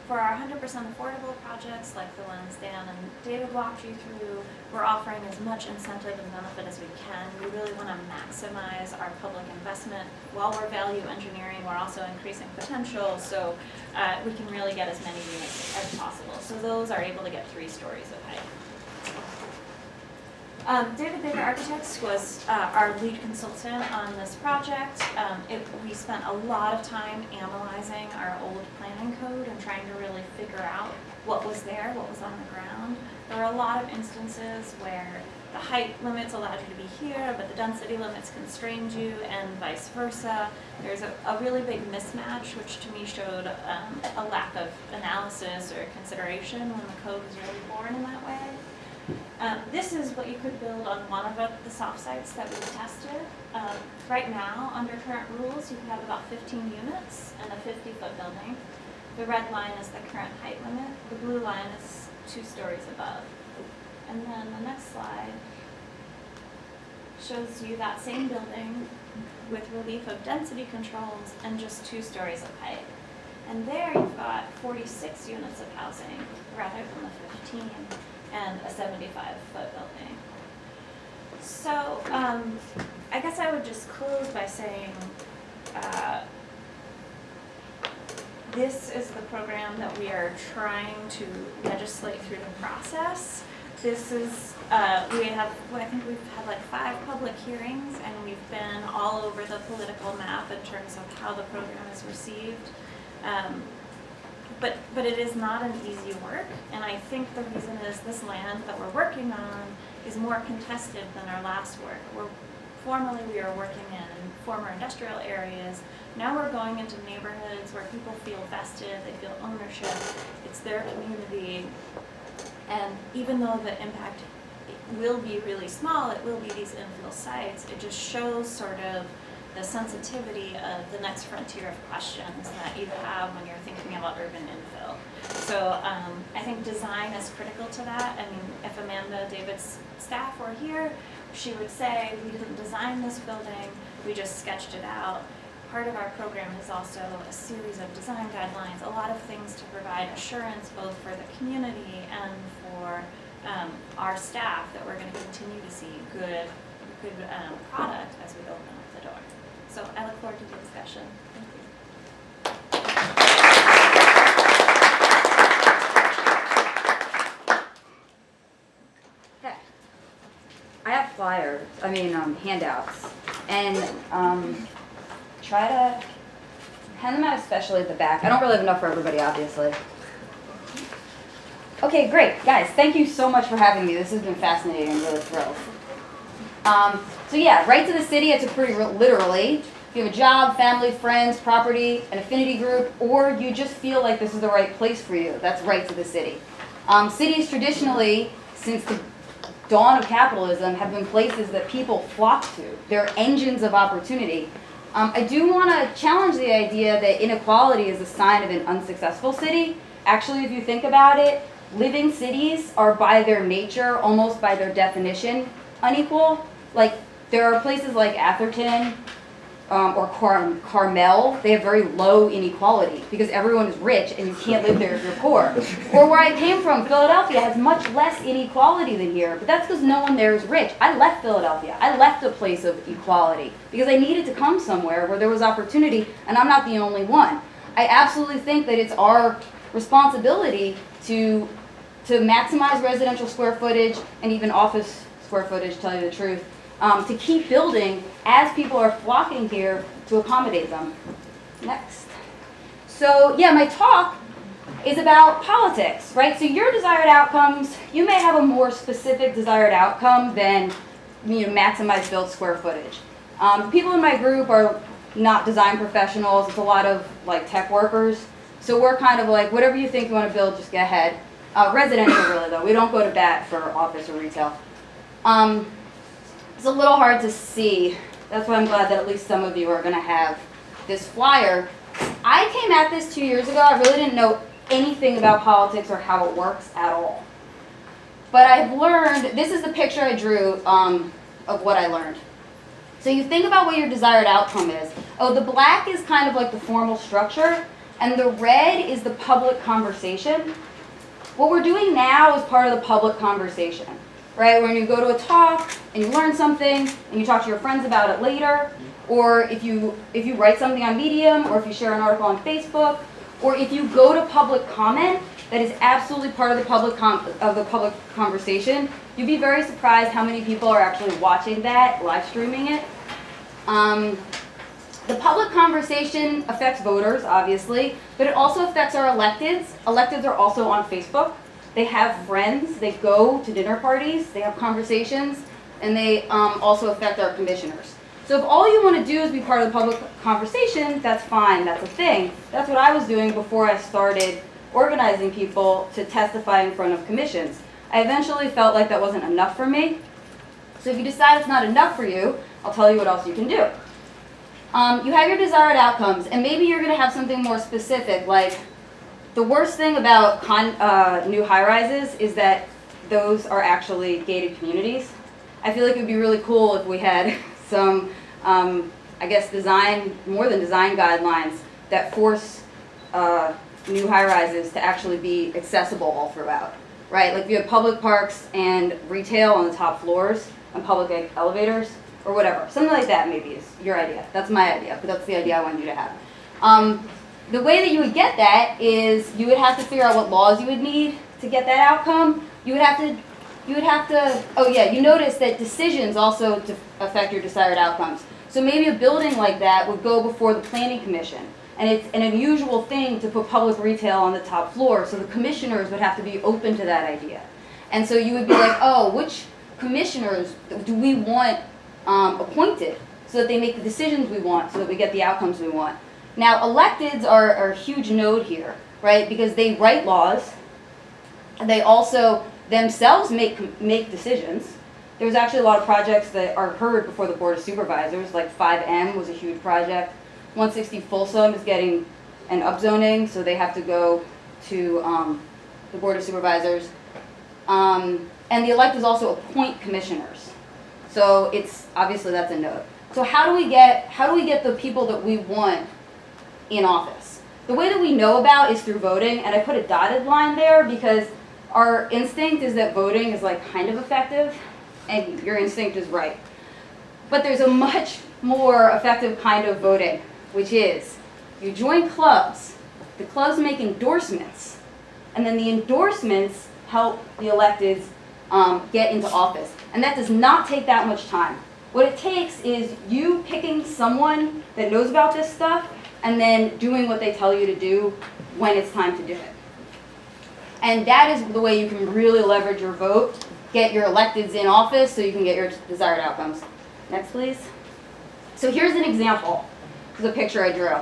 For our 100% affordable projects, like the ones Dan and David walked you through, we're offering as much incentive and benefit as we can. We really want to maximize our public investment. While we're value engineering, we're also increasing potential, so we can really get as many units as possible. So those are able to get 3 stories of height. David Baker Architects was our lead consultant on this project. We spent a lot of time analyzing our old planning code and trying to really figure out what was there, what was on the ground. There were a lot of instances where the height limits allowed you to be here, but the density limits constrained you, and vice versa. There's a really big mismatch, which to me showed a lack of analysis or consideration when the code was really born in that way. This is what you could build on one of the soft sites that we've tested. Right now, under current rules, you can have about 15 units in a 50-foot building. The red line is the current height limit. The blue line is 2 stories above. And then the next slide shows you that same building with relief of density controls and just 2 stories of height. And there you've got 46 units of housing rather than the 15. And a 75-foot building. So I guess I would just close by saying this is the program that we are trying to legislate through the process. This is, I think we've had like 5 public hearings, and we've been all over the political map in terms of how the program is received. But it is not an easy work, and I think the reason is this land that we're working on is more contested than our last work. Formerly we were working in former industrial areas. Now we're going into neighborhoods where people feel vested, they feel ownership, it's their community, and even though the impact will be really small, it will be these infill sites, it just shows sort of the sensitivity of the next frontier of questions that you have when you're thinking about urban infill. So I think design is critical to that. I mean, if Amanda, David's staff were here, she would say, we didn't design this building, we just sketched it out. Part of our program is also a series of design guidelines, a lot of things to provide assurance both for the community and for our staff that we're going to continue to see good product as we open up the door. So I look forward to the discussion. Thank you. Okay. I have flyers, handouts. and try to hand them out, especially at the back. I don't really have enough for everybody, obviously. Okay, great. Guys, thank you so much for having me. This has been fascinating. I'm really thrilled. So yeah, right to the city, I took pretty literally. If you have a job, family, friends, property, an affinity group, or you just feel like this is the right place for you, that's right to the city. Cities traditionally, since the dawn of capitalism, have been places that people flock to. They're engines of opportunity. I do want to challenge the idea that inequality is a sign of an unsuccessful city. Actually, if you think about it, living cities are by their nature, almost by their definition, unequal. Like, there are places like Atherton or Carmel, they have very low inequality because everyone is rich and you can't live there if you're poor. Or where I came from, Philadelphia has much less inequality than here, but that's because no one there is rich. I left Philadelphia. I left a place of equality because I needed to come somewhere where there was opportunity, and I'm not the only one. I absolutely think that it's our responsibility to maximize residential square footage and even office square footage, to tell you the truth, to keep building as people are flocking here to accommodate them. Next. So yeah, my talk is about politics, right? So your desired outcomes, you may have a more specific desired outcome than maximize built square footage. People in my group are not design professionals. It's a lot of like tech workers. So we're kind of like, whatever you think you want to build, just get ahead. Residential really though, we don't go to bat for office or retail. It's a little hard to see. That's why I'm glad that at least some of you are going to have this flyer. I came at this 2 years ago. I really didn't know anything about politics or how it works at all. But I've learned, this is the picture I drew of what I learned. So you think about what your desired outcome is. Oh, the black is kind of like the formal structure, and the red is the public conversation. What we're doing now is part of the public conversation. Right, when you go to a talk and you learn something and you talk to your friends about it later, or if you write something on Medium, or if you share an article on Facebook, or if you go to public comment, that is absolutely part of the public conversation. You'd be very surprised how many people are actually watching that, live streaming it. The public conversation affects voters, obviously, but it also affects our electeds. Electeds are also on Facebook. They have friends, they go to dinner parties, they have conversations, and they also affect our commissioners. So if all you want to do is be part of the public conversation, that's fine, that's a thing. That's what I was doing before I started organizing people to testify in front of commissions. I eventually felt like that wasn't enough for me. So if you decide it's not enough for you, I'll tell you what else you can do. You have your desired outcomes, and maybe you're going to have something more specific, like the worst thing about new high-rises is that those are actually gated communities. I feel like it would be really cool if we had some, I guess, more than design guidelines that force new high-rises to actually be accessible all throughout, right? Like if you have public parks and retail on the top floors and public elevators or whatever. Something like that maybe is your idea. That's my idea, but that's the idea I want you to have. The way that you would get that is you would have to figure out what laws you would need to get that outcome. You would have to, oh yeah, you notice that decisions also affect your desired outcomes. So maybe a building like that would go before the planning commission. And it's an unusual thing to put public retail on the top floor, so the commissioners would have to be open to that idea. And so you would be like, oh, which commissioners do we want appointed so that they make the decisions we want, so that we get the outcomes we want. Now, electeds are a huge node here, right? Because they write laws, and they also themselves make decisions. There's actually a lot of projects that are heard before the Board of Supervisors, like 5M was a huge project. 160 Folsom is getting an upzoning, so they have to go to the Board of Supervisors. And the electeds also appoint commissioners. So it's obviously that's a node. So how do we get the people that we want in office? The way that we know about is through voting, and I put a dotted line there because our instinct is that voting is like kind of effective, and your instinct is right. But there's a much more effective kind of voting, which is you join clubs, the clubs make endorsements, and then the endorsements help the electeds get into office. And that does not take that much time. What it takes is you picking someone that knows about this stuff and then doing what they tell you to do when it's time to do it. And that is the way you can really leverage your vote, get your electeds in office so you can get your desired outcomes. Next, please. So here's an example. This is a picture I drew.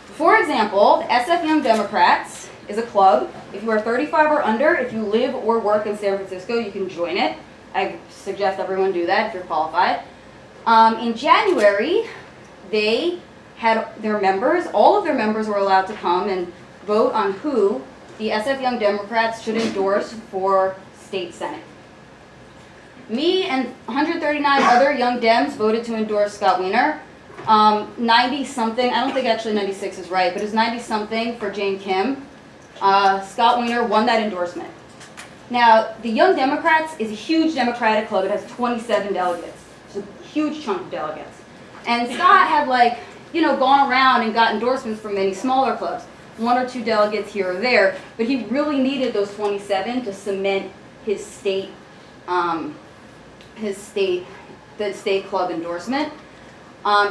For example, the SF Young Democrats is a club. If you are 35 or under, if you live or work in San Francisco, you can join it. I suggest everyone do that if you're qualified. In January, they had their members, all of their members were allowed to come and vote on who the SF Young Democrats should endorse for state senate. Me and 139 other Young Dems voted to endorse Scott Wiener. 90-something, I don't think actually 96 is right, but it's 90-something for Jane Kim. Scott Wiener won that endorsement. Now, the Young Democrats is a huge Democratic club. It has 27 delegates. It's a huge chunk of delegates. And Scott had gone around and got endorsements from many smaller clubs, 1 or 2 delegates here or there, but he really needed those 27 to cement his state club endorsement.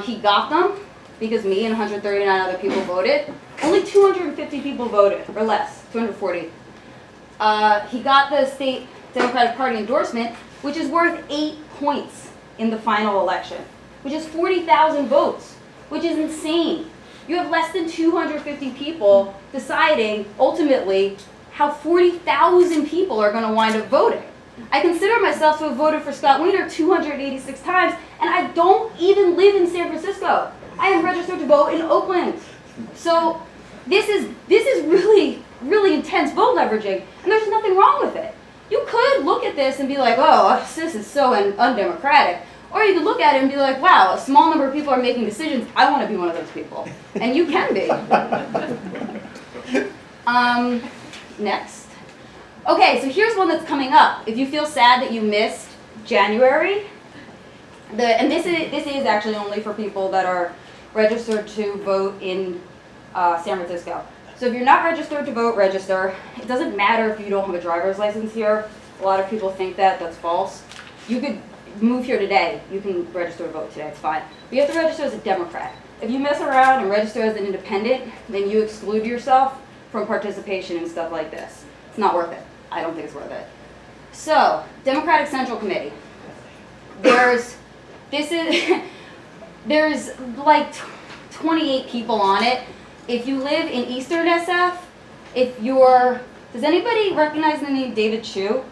He got them because me and 139 other people voted. Only 250 people voted, or less, 240. He got the state Democratic Party endorsement, which is worth 8 points in the final election, which is 40,000 votes, which is insane. You have less than 250 people deciding, ultimately, how 40,000 people are going to wind up voting. I consider myself to have voted for Scott Wiener 286 times, and I don't even live in San Francisco. I am registered to vote in Oakland. So this is really, really intense vote leveraging, and there's nothing wrong with it. You could look at this and be like, oh, this is so undemocratic. Or you could look at it and be like, wow, a small number of people are making decisions. I want to be one of those people. And you can be. Next. Okay, so here's one that's coming up. If you feel sad that you missed January, and this is actually only for people that are registered to vote in San Francisco. So if you're not registered to vote, register. It doesn't matter if you don't have a driver's license here. A lot of people think that's false. You could move here today. You can register to vote today, it's fine. But you have to register as a Democrat. If you mess around and register as an independent, then you exclude yourself from participation in stuff like this. It's not worth it. I don't think it's worth it. So, Democratic Central Committee. There's like 28 people on it. If you live in Eastern SF, does anybody recognize the name David Chu?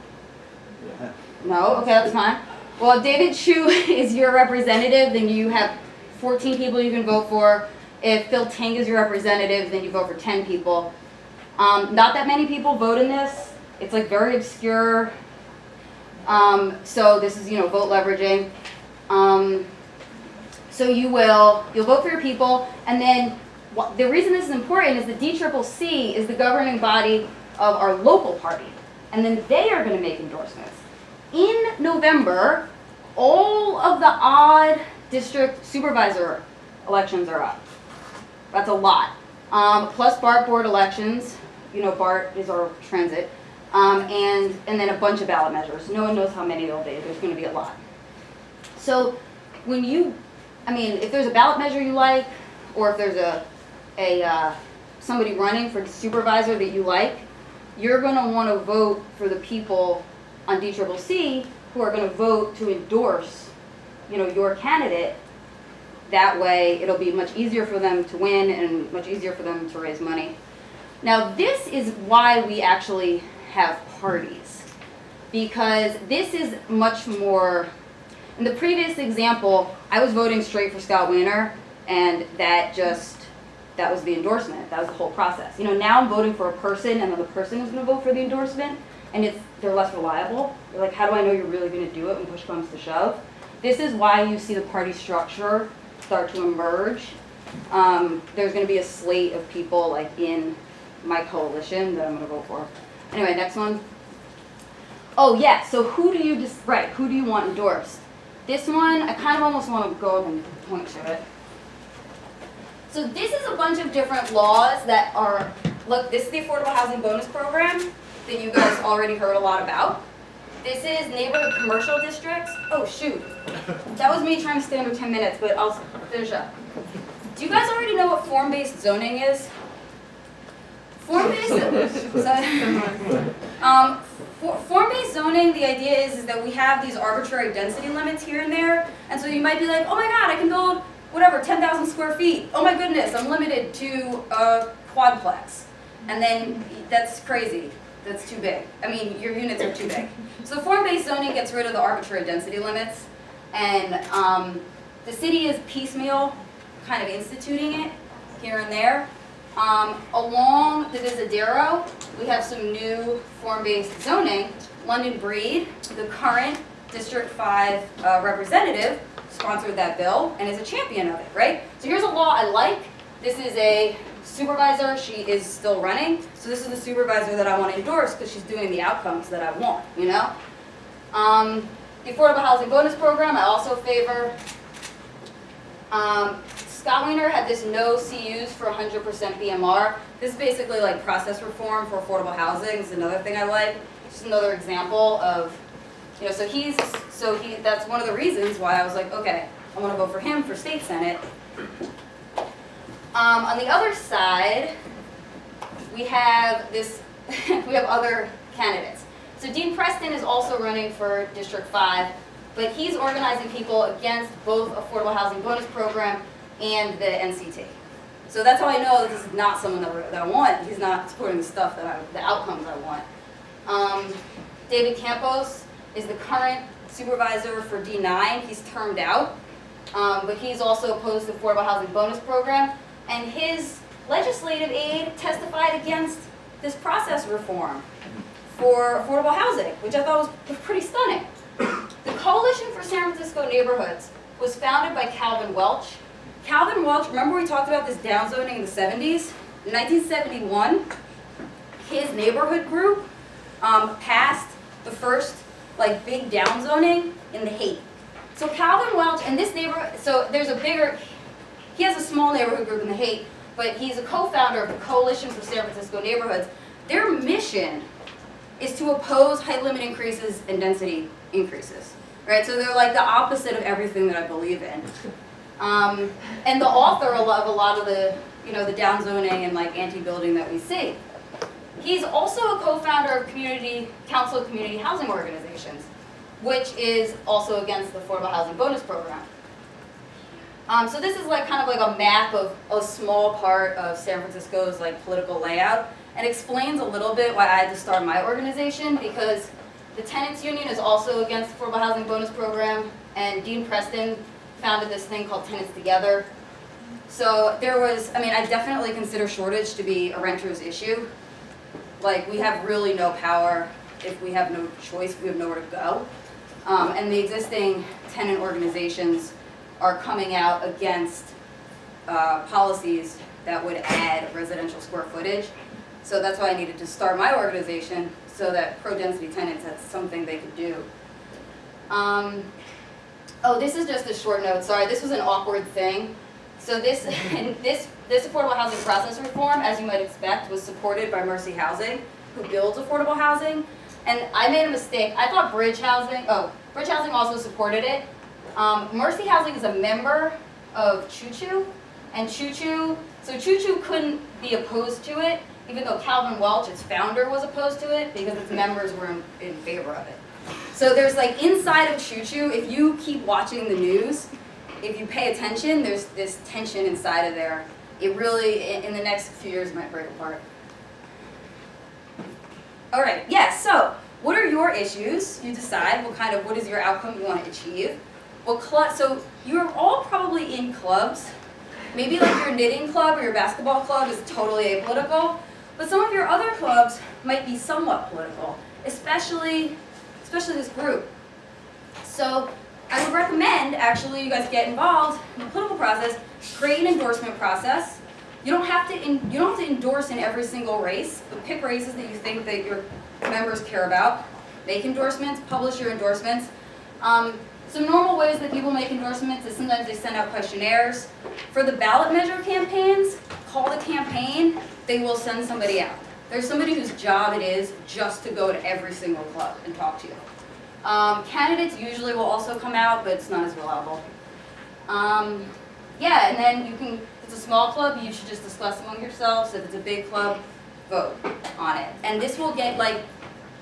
No? Okay, that's fine. Well, if David Chu is your representative, then you have 14 people you can vote for. If Phil Ting is your representative, then you vote for 10 people. Not that many people vote in this. It's like very obscure. So this is, vote leveraging. So you'll vote for your people, and then the reason this is important is the DCCC is the governing body of our local party, and then they are going to make endorsements. In November, all of the odd district supervisor elections are up. That's a lot. Plus BART board elections. BART is our transit. And then a bunch of ballot measures. No one knows how many there'll be. There's going to be a lot. So if there's a ballot measure you like, or if there's somebody running for supervisor that you like, you're going to want to vote for the people on DCCC who are going to vote to endorse, your candidate. That way, it'll be much easier for them to win and much easier for them to raise money. Now, this is why we actually have parties, because this is much more. In the previous example, I was voting straight for Scott Wiener, and that was the endorsement. That was the whole process. Now I'm voting for a person, and then the person is going to vote for the endorsement, and they're less reliable. You're like, how do I know you're really going to do it when push comes to shove? This is why you see the party structure start to emerge. There's going to be a slate of people in my coalition that I'm going to vote for. Anyway, next one. Oh yeah, so who do you want endorsed? This one, I kind of almost want to go and point to it. So this is a bunch of different laws that are, look, this is the Affordable Housing Bonus Program that you guys already heard a lot about. This is neighborhood commercial districts. Oh, shoot. That was me trying to stay under 10 minutes, but I'll finish up. Do you guys already know what form-based zoning is? Form-based form-based zoning, the idea is that we have these arbitrary density limits here and there, and so you might be like, oh my god, I can build whatever, 10,000 square feet. Oh my goodness, I'm limited to a quadplex. And then that's crazy. That's too big. I mean, your units are too big. So form-based zoning gets rid of the arbitrary density limits, and the city is piecemeal kind of instituting it here and there. Along the Desidero, we have some new form-based zoning. London Breed, the current District 5 representative, sponsored that bill and is a champion of it, right? So here's a law I like. This is a supervisor, she is still running. So this is the supervisor that I want to endorse because she's doing the outcomes that I want, you know? The Affordable Housing Bonus Program, I also favor. Scott Wiener had this no CUs for 100% BMR. This is basically like process reform for affordable housing. Is another thing I like. Just another example of, you know, that's one of the reasons why I was like, okay, I want to vote for him for state senate. On the other side, we have this, we have other candidates. So Dean Preston is also running for District 5, but he's organizing people against both Affordable Housing Bonus Program and the NCT. So that's how I know this is not someone that I want. He's not supporting the stuff the outcomes I want. David Campos is the current supervisor for D9. He's termed out, but he's also opposed to the Affordable Housing Bonus Program. And his legislative aide testified against this process reform for affordable housing, which I thought was pretty stunning. The Coalition for San Francisco Neighborhoods was founded by Calvin Welch. Calvin Welch, remember we talked about this downzoning in the 70s? In 1971, his neighborhood group passed the first like big downzoning in the Haight. So Calvin Welch and this neighborhood, so there's a bigger, he has a small neighborhood group in the Haight, but he's a co-founder of the Coalition for San Francisco Neighborhoods. Their mission is to oppose height limit increases and density increases, right? So they're like the opposite of everything that I believe in. And the author of a lot of the, you know, the downzoning and like anti-building that we see. He's also a co-founder of Council of Community Housing Organizations, which is also against the Affordable Housing Bonus Program. So this is like kind of like a map of a small part of San Francisco's like political layout, and explains a little bit why I had to start my organization, because the Tenants Union is also against the Affordable Housing Bonus Program, and Dean Preston founded this thing called Tenants Together. So there was, I mean, I definitely consider shortage to be a renter's issue. Like, we have really no power if we have no choice, we have nowhere to go. And the existing tenant organizations are coming out against policies that would add residential square footage. So that's why I needed to start my organization, so that pro-density tenants had something they could do. Oh, this is just a short note. Sorry, this was an awkward thing. So this affordable housing process reform, as you might expect, was supported by Mercy Housing, who builds affordable housing. And I made a mistake. I thought Bridge Housing also supported it. Mercy Housing is a member of Choo-Choo, and Choo-Choo couldn't be opposed to it, even though Calvin Welch, its founder, was opposed to it, because its members were in favor of it. So there's like inside of Choo-Choo, if you keep watching the news, if you pay attention, there's this tension inside of there. It really, in the next few years, might break apart. All right, yes, so what are your issues? You decide what is your outcome you want to achieve. So you're all probably in clubs. Maybe like your knitting club or your basketball club is totally apolitical, but some of your other clubs might be somewhat political, especially this group. So I would recommend, actually, you guys get involved in the political process, create an endorsement process. You don't have to endorse in every single race, but pick races that you think that your members care about. Make endorsements, publish your endorsements. Some normal ways that people make endorsements is sometimes they send out questionnaires. For the ballot measure campaigns, call the campaign, they will send somebody out. There's somebody whose job it is just to go to every single club and talk to you. Candidates usually will also come out, but it's not as reliable. Yeah, and then you can, if it's a small club, you should just discuss among yourselves. If it's a big club, vote on it. And this will get, like,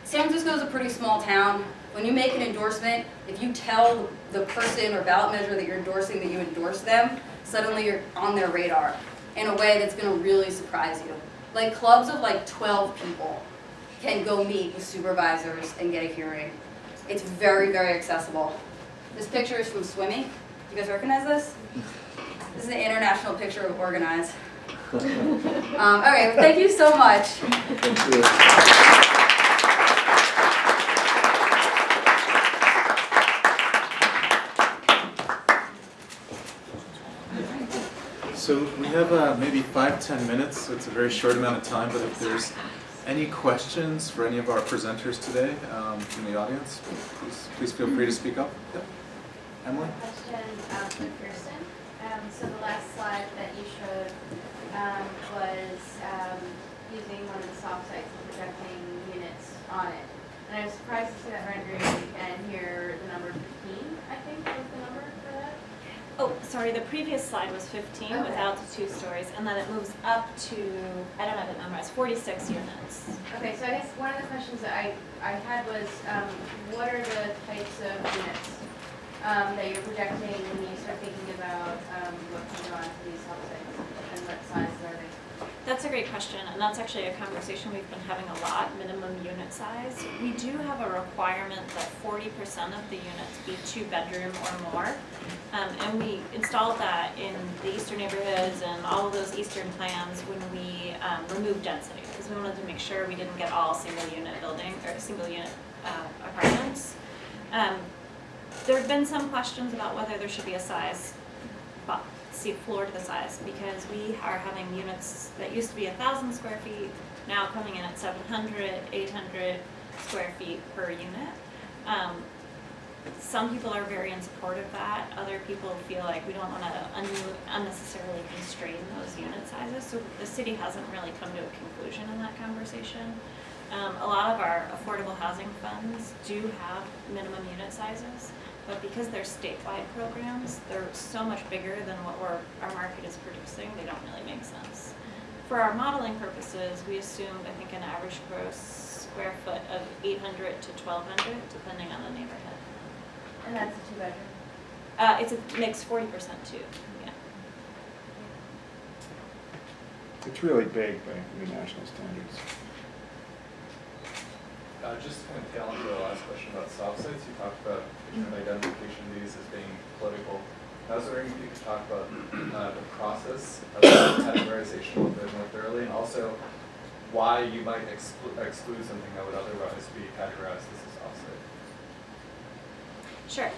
San Francisco is a pretty small town. When you make an endorsement, if you tell the person or ballot measure that you're endorsing that you endorse them, suddenly you're on their radar in a way that's going to really surprise you. Like, clubs of like 12 people can go meet with supervisors and get a hearing. It's very, very accessible. This picture is from swimming. Do you guys recognize this? This is an international picture of Organize. Okay, well, thank you so much. Thank you. So we have maybe 5-10 minutes, so it's a very short amount of time, but if there's any questions for any of our presenters today from the audience, please feel free to speak up. Yep. Emily? Question for Kearstin. So the last slide that you showed was using one of the soft sites and projecting units on it. And I was surprised to see that rendering and hear the number 15, I think was the number for that. Oh, sorry, the previous slide was 15 Okay. without the 2 stories, and then it moves up to, I don't have it memorized, 46 units. Okay, so I guess one of the questions that I had was, what are the types of units that you're projecting when you start thinking about what can go onto these soft sites, and what sizes are they? That's a great question, and that's actually a conversation we've been having a lot, minimum unit size. We do have a requirement that 40% of the units be 2-bedroom or more. And we installed that in the eastern neighborhoods and all of those eastern plans when we removed density, because we wanted to make sure we didn't get all single unit building or single unit apartments. There have been some questions about whether there should be a size floor to the size, because we are having units that used to be 1,000 square feet now coming in at 700, 800 square feet per unit. Some people are very in support of that. Other people feel like we don't want to unnecessarily constrain those unit sizes. So the city hasn't really come to a conclusion in that conversation. A lot of our affordable housing funds do have minimum unit sizes, but because they're statewide programs, they're so much bigger than what our market is producing, they don't really make sense. For our modeling purposes, we assumed, I think, an average gross square foot of 800 to 1,200, depending on the neighborhood. And that's a 2-bedroom? It's a mix 40% too, yeah. It's really big by international standards. Just kind of tail onto the last question about soft sites, you talked about kind of identification of these as being political. I was wondering if you could talk about the process of categorization a little bit more thoroughly, and also why you might exclude something that would otherwise be categorized as a soft site. Sure.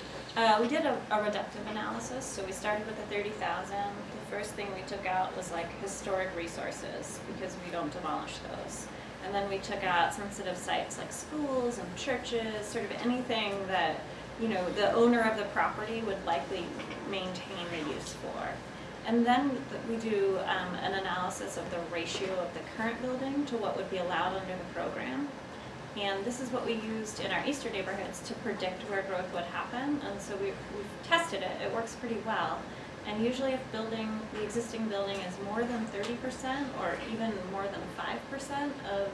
We did a reductive analysis, so we started with the 30,000. The first thing we took out was like historic resources, because we don't demolish those. And then we took out sensitive sites like schools and churches, sort of anything that, you know, the owner of the property would likely maintain the use for. And then we do an analysis of the ratio of the current building to what would be allowed under the program. And this is what we used in our eastern neighborhoods to predict where growth would happen. And so we've tested it. It works pretty well. And usually if the existing building is more than 30% or even more than 5% of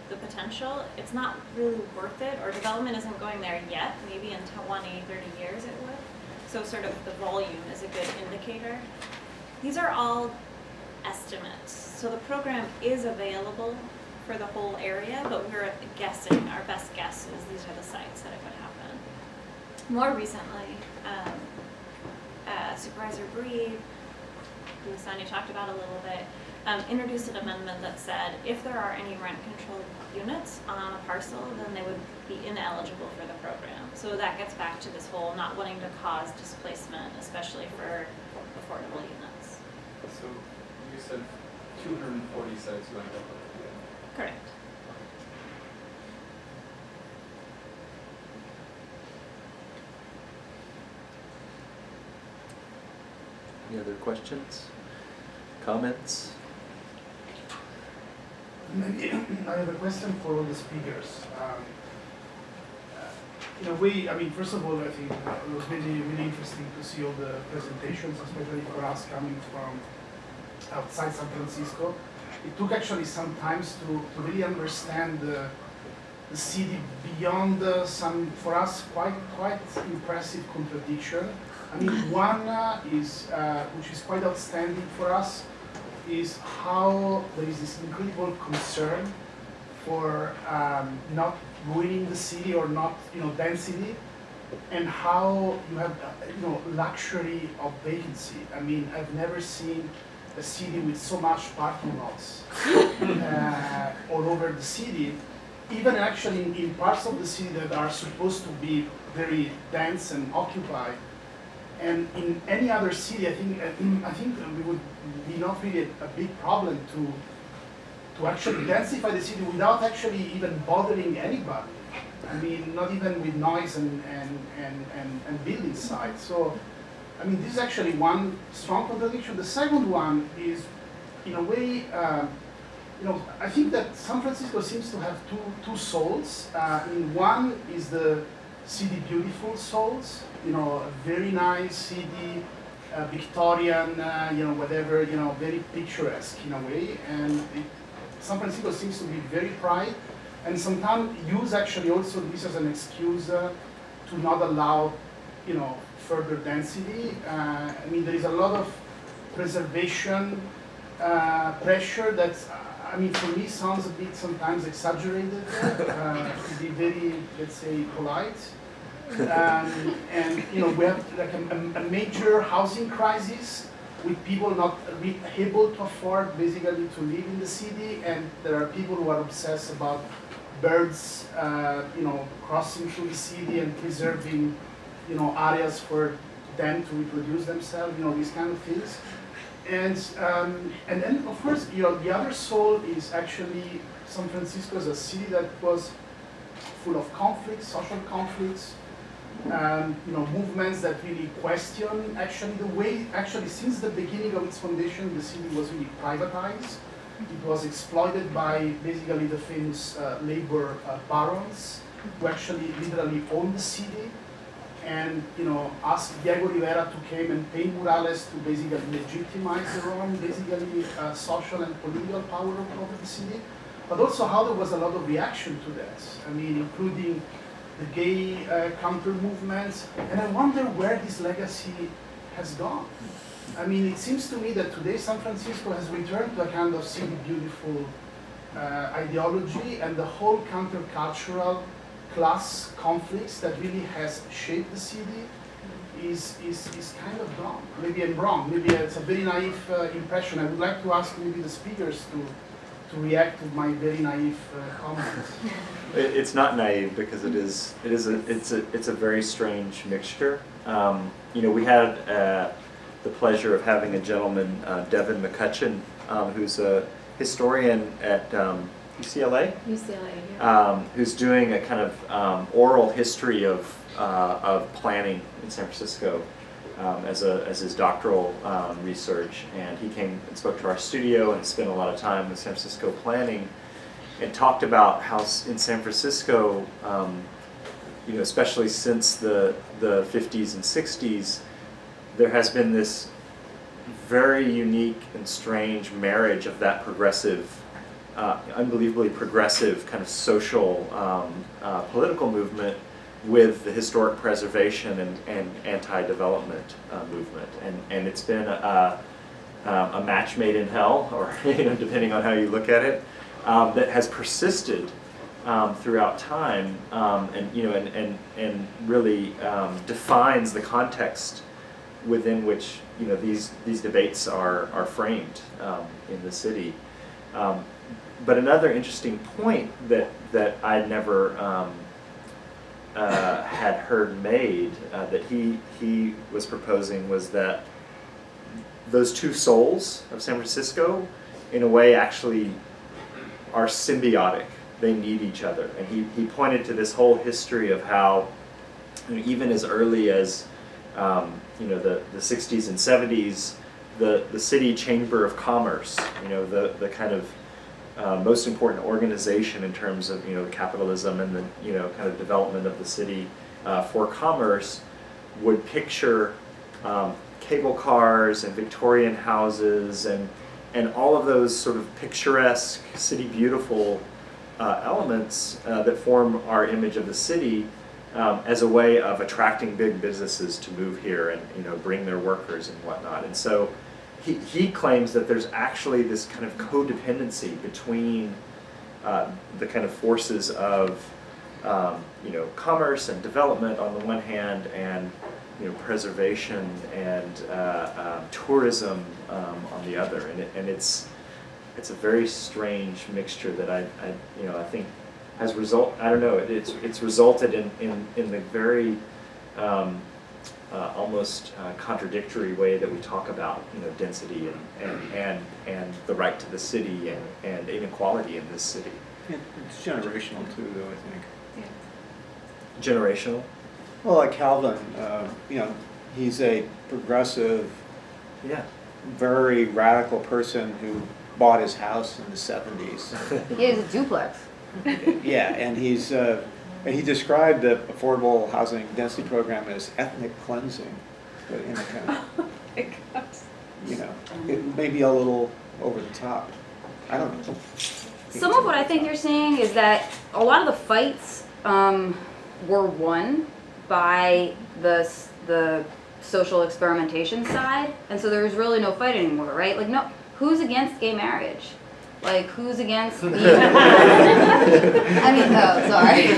the potential, it's not really worth it, or development isn't going there yet. Maybe in 20, 30 years it would. So sort of the volume is a good indicator. These are all estimates. So the program is available for the whole area, but we're guessing, our best guess is these are the sites that it would happen. More recently, Supervisor Breed, who Sonja talked about a little bit, introduced an amendment that said if there are any rent-controlled units on a parcel, then they would be ineligible for the program. So that gets back to this whole not wanting to cause displacement, especially for affordable units. So you said 240 sites you went up with. Correct. Any other questions? Comments? Maybe I have a question for all the speakers. in a way, I mean, first of all, I think it was really, really interesting to see all the presentations, especially for us coming from outside San Francisco. It took actually some time to really understand the city beyond some, for us, quite impressive contradiction. I mean, one is, which is quite outstanding for us, is how there is this incredible concern for not ruining the city or not, density, and how you have, luxury of vacancy. I mean, I've never seen a city with so much parking lots all over the city. Even actually in parts of the city that are supposed to be very dense and occupied. And in any other city, I think we would be not really a big problem to actually densify the city without actually even bothering anybody. I mean, not even with noise and building sites. So, I mean, this is actually one strong contradiction. The second one is, in a way, I think that San Francisco seems to have two souls. One is the city beautiful souls, a very nice city, Victorian, whatever, very picturesque in a way. And San Francisco seems to be very pride, and sometimes use actually also this as an excuse to not allow, further density. I mean, there is a lot of preservation pressure that's, for me, sounds a bit sometimes exaggerated, to be very, let's say, polite. And we have like a major housing crisis with people not able to afford basically to live in the city, and there are people who are obsessed about birds, crossing through the city and preserving, areas for them to reproduce themselves, these kind of things. And then, of course, the other soul is actually San Francisco as a city that was full of conflicts, social conflicts, movements that really question actually the way, since the beginning of its foundation, the city was really privatized. It was exploited by basically the famous labor barons who actually literally owned the city. And asked Diego Rivera to come and paint murales to basically legitimize their own basically social and political power over the city, but also how there was a lot of reaction to that. I mean, including the gay counter movements, and I wonder where this legacy has gone. I mean, it seems to me that today San Francisco has returned to a kind of city beautiful ideology, and the whole countercultural class conflicts that really has shaped the city is kind of gone. Maybe I'm wrong. Maybe it's a very naive impression. I would like to ask maybe the speakers to react to my very naive comments. It's not naive because it's a very strange mixture. We had the pleasure of having a gentleman, Devin McCutcheon, who's a historian at UCLA? UCLA, yeah. Who's doing a kind of oral history of planning in San Francisco as his doctoral research, and he came and spoke to our studio and spent a lot of time with San Francisco planning, and talked about how in San Francisco, especially since the 50s and 60s, there has been this very unique and strange marriage of that progressive, unbelievably progressive kind of social political movement with the historic preservation and anti-development movement, and it's been a match made in hell, or depending on how you look at it, that has persisted throughout time, and really defines the context within which these debates are framed in the city. But another interesting point that I'd never had heard made that he was proposing was that those two souls of San Francisco, in a way, actually are symbiotic. They need each other, and he pointed to this whole history of how, even as early as the 60s and 70s, the city chamber of commerce, the kind of most important organization in terms of capitalism and the kind of development of the city, for commerce would picture cable cars and Victorian houses and all of those sort of picturesque, city beautiful elements that form our image of the city as a way of attracting big businesses to move here and bring their workers and whatnot. And so he claims that there's actually this kind of codependency between the kind of forces of commerce and development on the one hand, and preservation and tourism on the other, and it's a very strange mixture that I think has it's resulted in the very almost contradictory way that we talk about density and the right to the city and inequality in this city. It's generational too, though, I think. Generational? Well, like Calvin, he's a progressive, Yeah. very radical person who bought his house in the 70s. He has a duplex. Yeah, and he described the affordable housing density program as ethnic cleansing, but in a kind of, it may be a little over the top. I don't know. Some of what I think you're saying is that a lot of the fights were won by the social experimentation side, and so there was really no fight anymore, right? Like, no, who's against gay marriage? Like, who's against the... I mean, oh, sorry.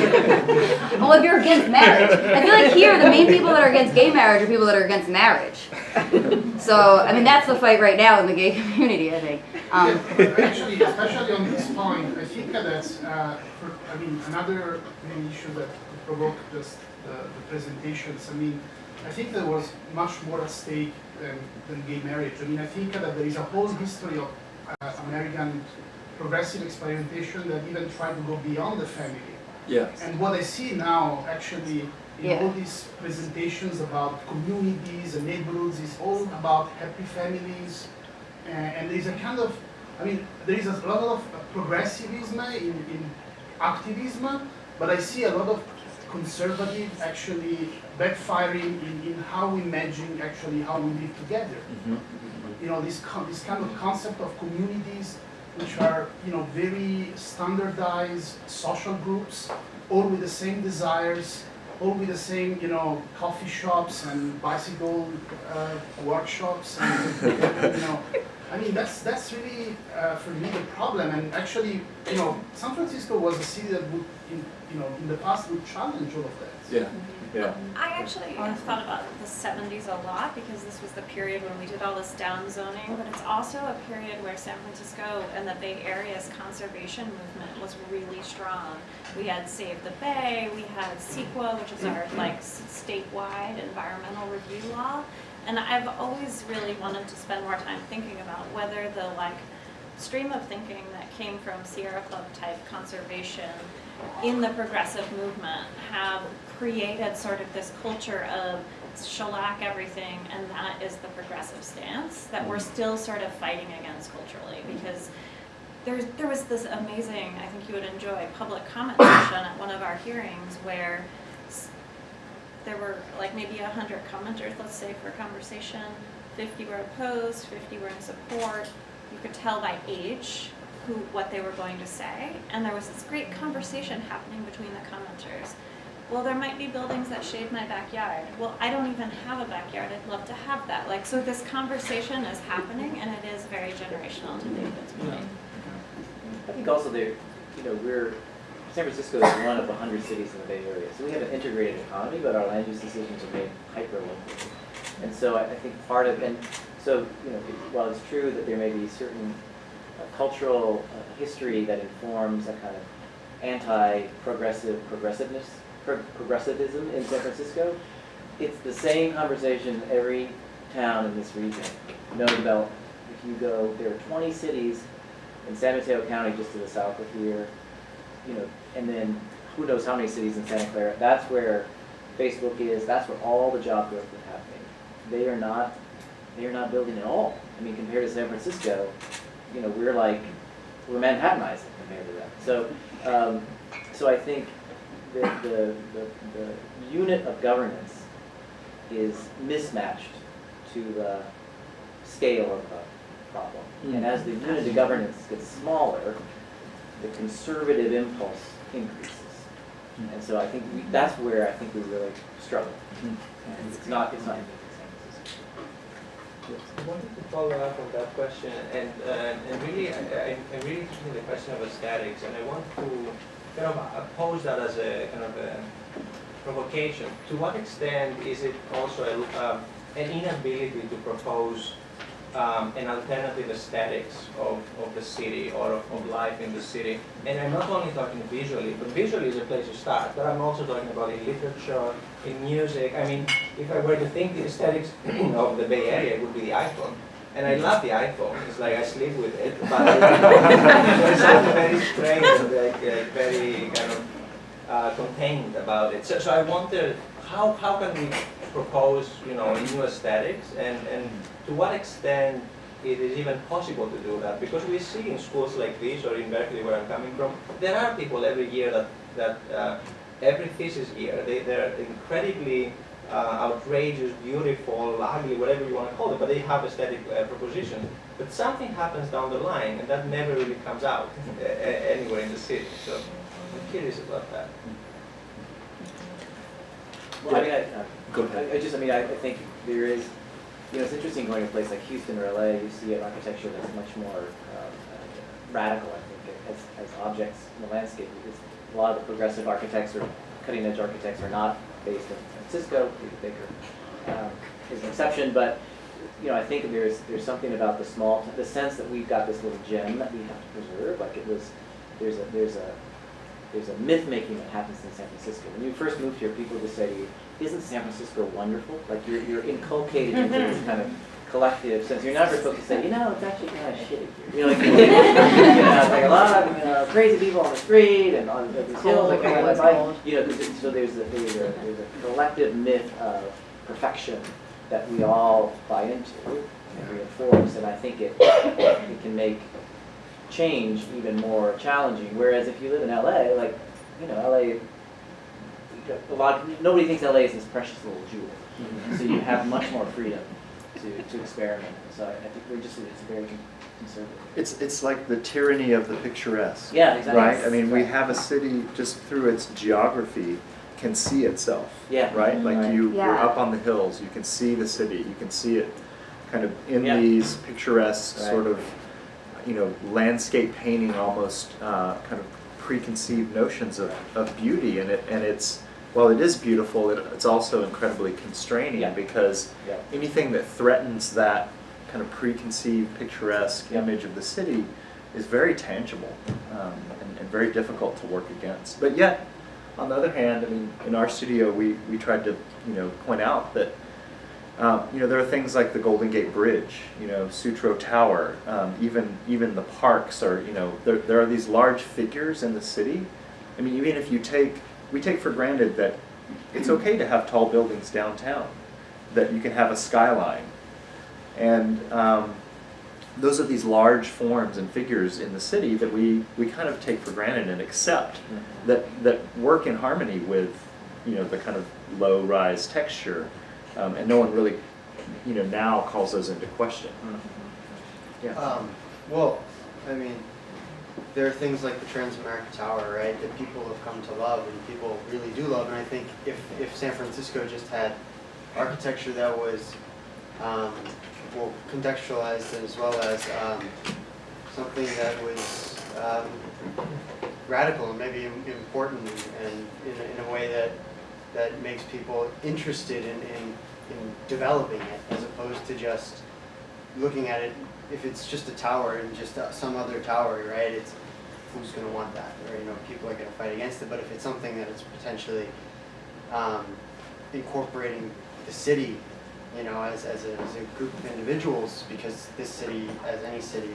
Well, if you're against marriage, I feel like here the main people that are against gay marriage are people that are against marriage. So, I mean, that's the fight right now in the gay community, I think. Actually, especially on this point, I think that's, another main issue that provoked just the presentations. I mean, I think there was much more at stake than gay marriage. I mean, I think that there is a whole history of American progressive experimentation that even tried to go beyond the family. Yes. And what I see now, actually, in all these presentations about communities and neighborhoods, is all about happy families. And there is a kind of, there is a lot of progressivism in activism, but I see a lot of conservative actually backfiring in how we imagine actually how we live together. Mm-hmm. This kind of concept of communities which are very standardized social groups, all with the same desires, all with the same coffee shops and bicycle workshops, and that's really for me the problem. And actually San Francisco was a city that would in the past would challenge all of that. Yeah. Yeah. I actually have thought about the 70s a lot because this was the period when we did all this downzoning, but it's also a period where San Francisco and the Bay Area's conservation movement was really strong. We had Save the Bay, we had CEQA, which is our statewide environmental review law, and I've always really wanted to spend more time thinking about whether the stream of thinking that came from Sierra Club type conservation in the progressive movement have created sort of this culture of shellac everything, and that is the progressive stance that we're still sort of fighting against culturally, because there was this amazing, I think you would enjoy, public comment session at one of our hearings where there were maybe 100 commenters, let's say, for conversation. 50 were opposed, 50 were in support. You could tell by age what they were going to say, and there was this great conversation happening between the commenters. Well, there might be buildings that shade my backyard. Well, I don't even have a backyard. I'd love to have that. So this conversation is happening, and it is very generational, to David's point. I think also San Francisco is one of 100 cities in the Bay Area, so we have an integrated economy, but our land use decisions are made hyper-local. And so I think part of, while it's true that there may be certain cultural history that informs a kind of progressivism in San Francisco, it's the same conversation in every town in this region. No development. If you go, there are 20 cities in San Mateo County just to the south of here, and then who knows how many cities in Santa Clara. That's where Facebook is. That's where all the job growth is happening. They are not building at all. I mean, compared to San Francisco, we're Manhattanizing compared to that. So I think the unit of governance is mismatched to the scale of the problem. And as the unit of governance gets smaller, the conservative impulse increases. And so I think that's where I think we really struggle. And it's not unique to San Francisco. I wanted to follow up on that question, and really, I'm really interested in the question of aesthetics, and I want to kind of pose that as a kind of a provocation. To what extent is it also an inability to propose an alternative aesthetics of the city or of life in the city? And I'm not only talking visually, but visually is a place to start, but I'm also talking about in literature, in music. I mean, if I were to think the aesthetics of the Bay Area, it would be the iPhone. And I love the iPhone. It's like I sleep with it, but there's something very strange, like very kind of contained about it. So I wonder, how can we propose, new aesthetics, and to what extent it is even possible to do that? Because we see in schools like this, or in Berkeley, where I'm coming from, there are people every year that every thesis year, they're incredibly outrageous, beautiful, ugly, whatever you want to call it, but they have aesthetic propositions. But something happens down the line, and that never really comes out anywhere in the city. So I'm curious about that. Well, I mean, Go ahead. I think there is, it's interesting going to a place like Houston or LA, you see an architecture that's much more radical, I think, as objects in the landscape. Because a lot of the progressive architects or cutting edge architects are not based in San Francisco. David Baker is an exception, but I think there's something about the sense that we've got this little gem that we have to preserve. Like there's a myth making that happens in San Francisco. When you first moved here, people would say to you, "Isn't San Francisco wonderful?" Like you're inculcated into this kind of collective sense. You're never supposed to say, it's actually kind of shitty here. It's like a lot of crazy people on the street and on these hills. So there's a collective myth of perfection that we all buy into and reinforce, and I think it can make change even more challenging. Whereas if you live in LA, LA, nobody thinks LA is this precious little jewel. So you have much more freedom to experiment. So I think it's very conservative. It's like the tyranny of the picturesque. Yeah, exactly. Right? I mean, we have a city just through its geography can see itself. Yeah. Right? Like you're Yeah. up on the hills, you can see the city, you can see it kind of in Yeah. these picturesque Right. sort of, landscape painting almost kind of preconceived notions of beauty, and it's while it is beautiful, it's also incredibly constraining because anything that threatens that kind of preconceived picturesque image of the city is very tangible and very difficult to work against. But yet, on the other hand, I mean, in our studio, we tried to point out that there are things like the Golden Gate Bridge, Sutro Tower, even the parks are, there are these large figures in the city. I mean, even if we take for granted that it's okay to have tall buildings downtown, that you can have a skyline. And those are these large forms and figures in the city that we kind of take for granted and accept that work in harmony with, the kind of low-rise texture. And no one really, now calls those into question. Yeah. Well, I mean, there are things like the Transamerica Tower, right, that people have come to love and people really do love. And I think if San Francisco just had architecture that was, contextualized as well as something that was radical and maybe important and in a way that makes people interested in developing it, as opposed to just looking at it. If it's just a tower and just some other tower, right? It's who's going to want that, or people are going to fight against it. But if it's something that is potentially incorporating the city, as a group of individuals, because this city, as any city,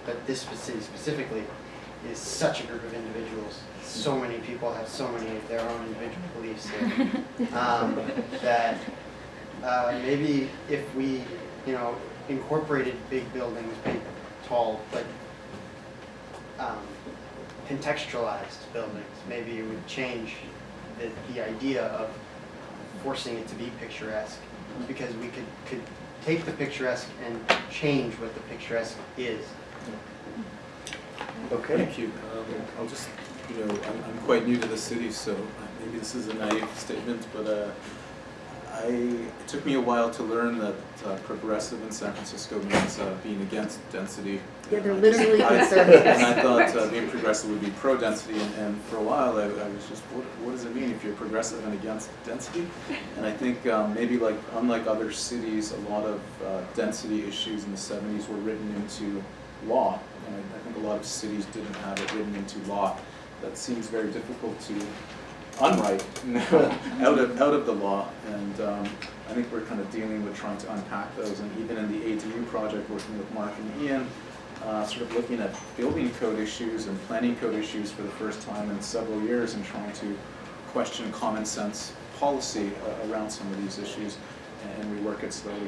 but this city specifically, is such a group of individuals. So many people have so many of their own individual beliefs that maybe if we, incorporated big buildings, big, tall, but contextualized buildings. Maybe it would change the idea of forcing it to be picturesque, because we could take the picturesque and change what the picturesque is. Okay. Thank you. I'll just, I'm quite new to the city, so maybe this is a naive statement, but it took me a while to learn that progressive in San Francisco means being against density. Yeah, they're And I just- literally I- conservative. And I thought being progressive would be pro-density, and for a while I was just, what does it mean if you're progressive and against density? And I think maybe unlike other cities, a lot of density issues in the 70s were written into law. And I think a lot of cities didn't have it written into law. That seems very difficult to unwrite out of the law, and I think we're kind of dealing with trying to unpack those, and even in the ADU project, working with Mark and Ian, sort of looking at building code issues and planning code issues for the first time in several years, and trying to question common sense policy around some of these issues, and we work it slowly.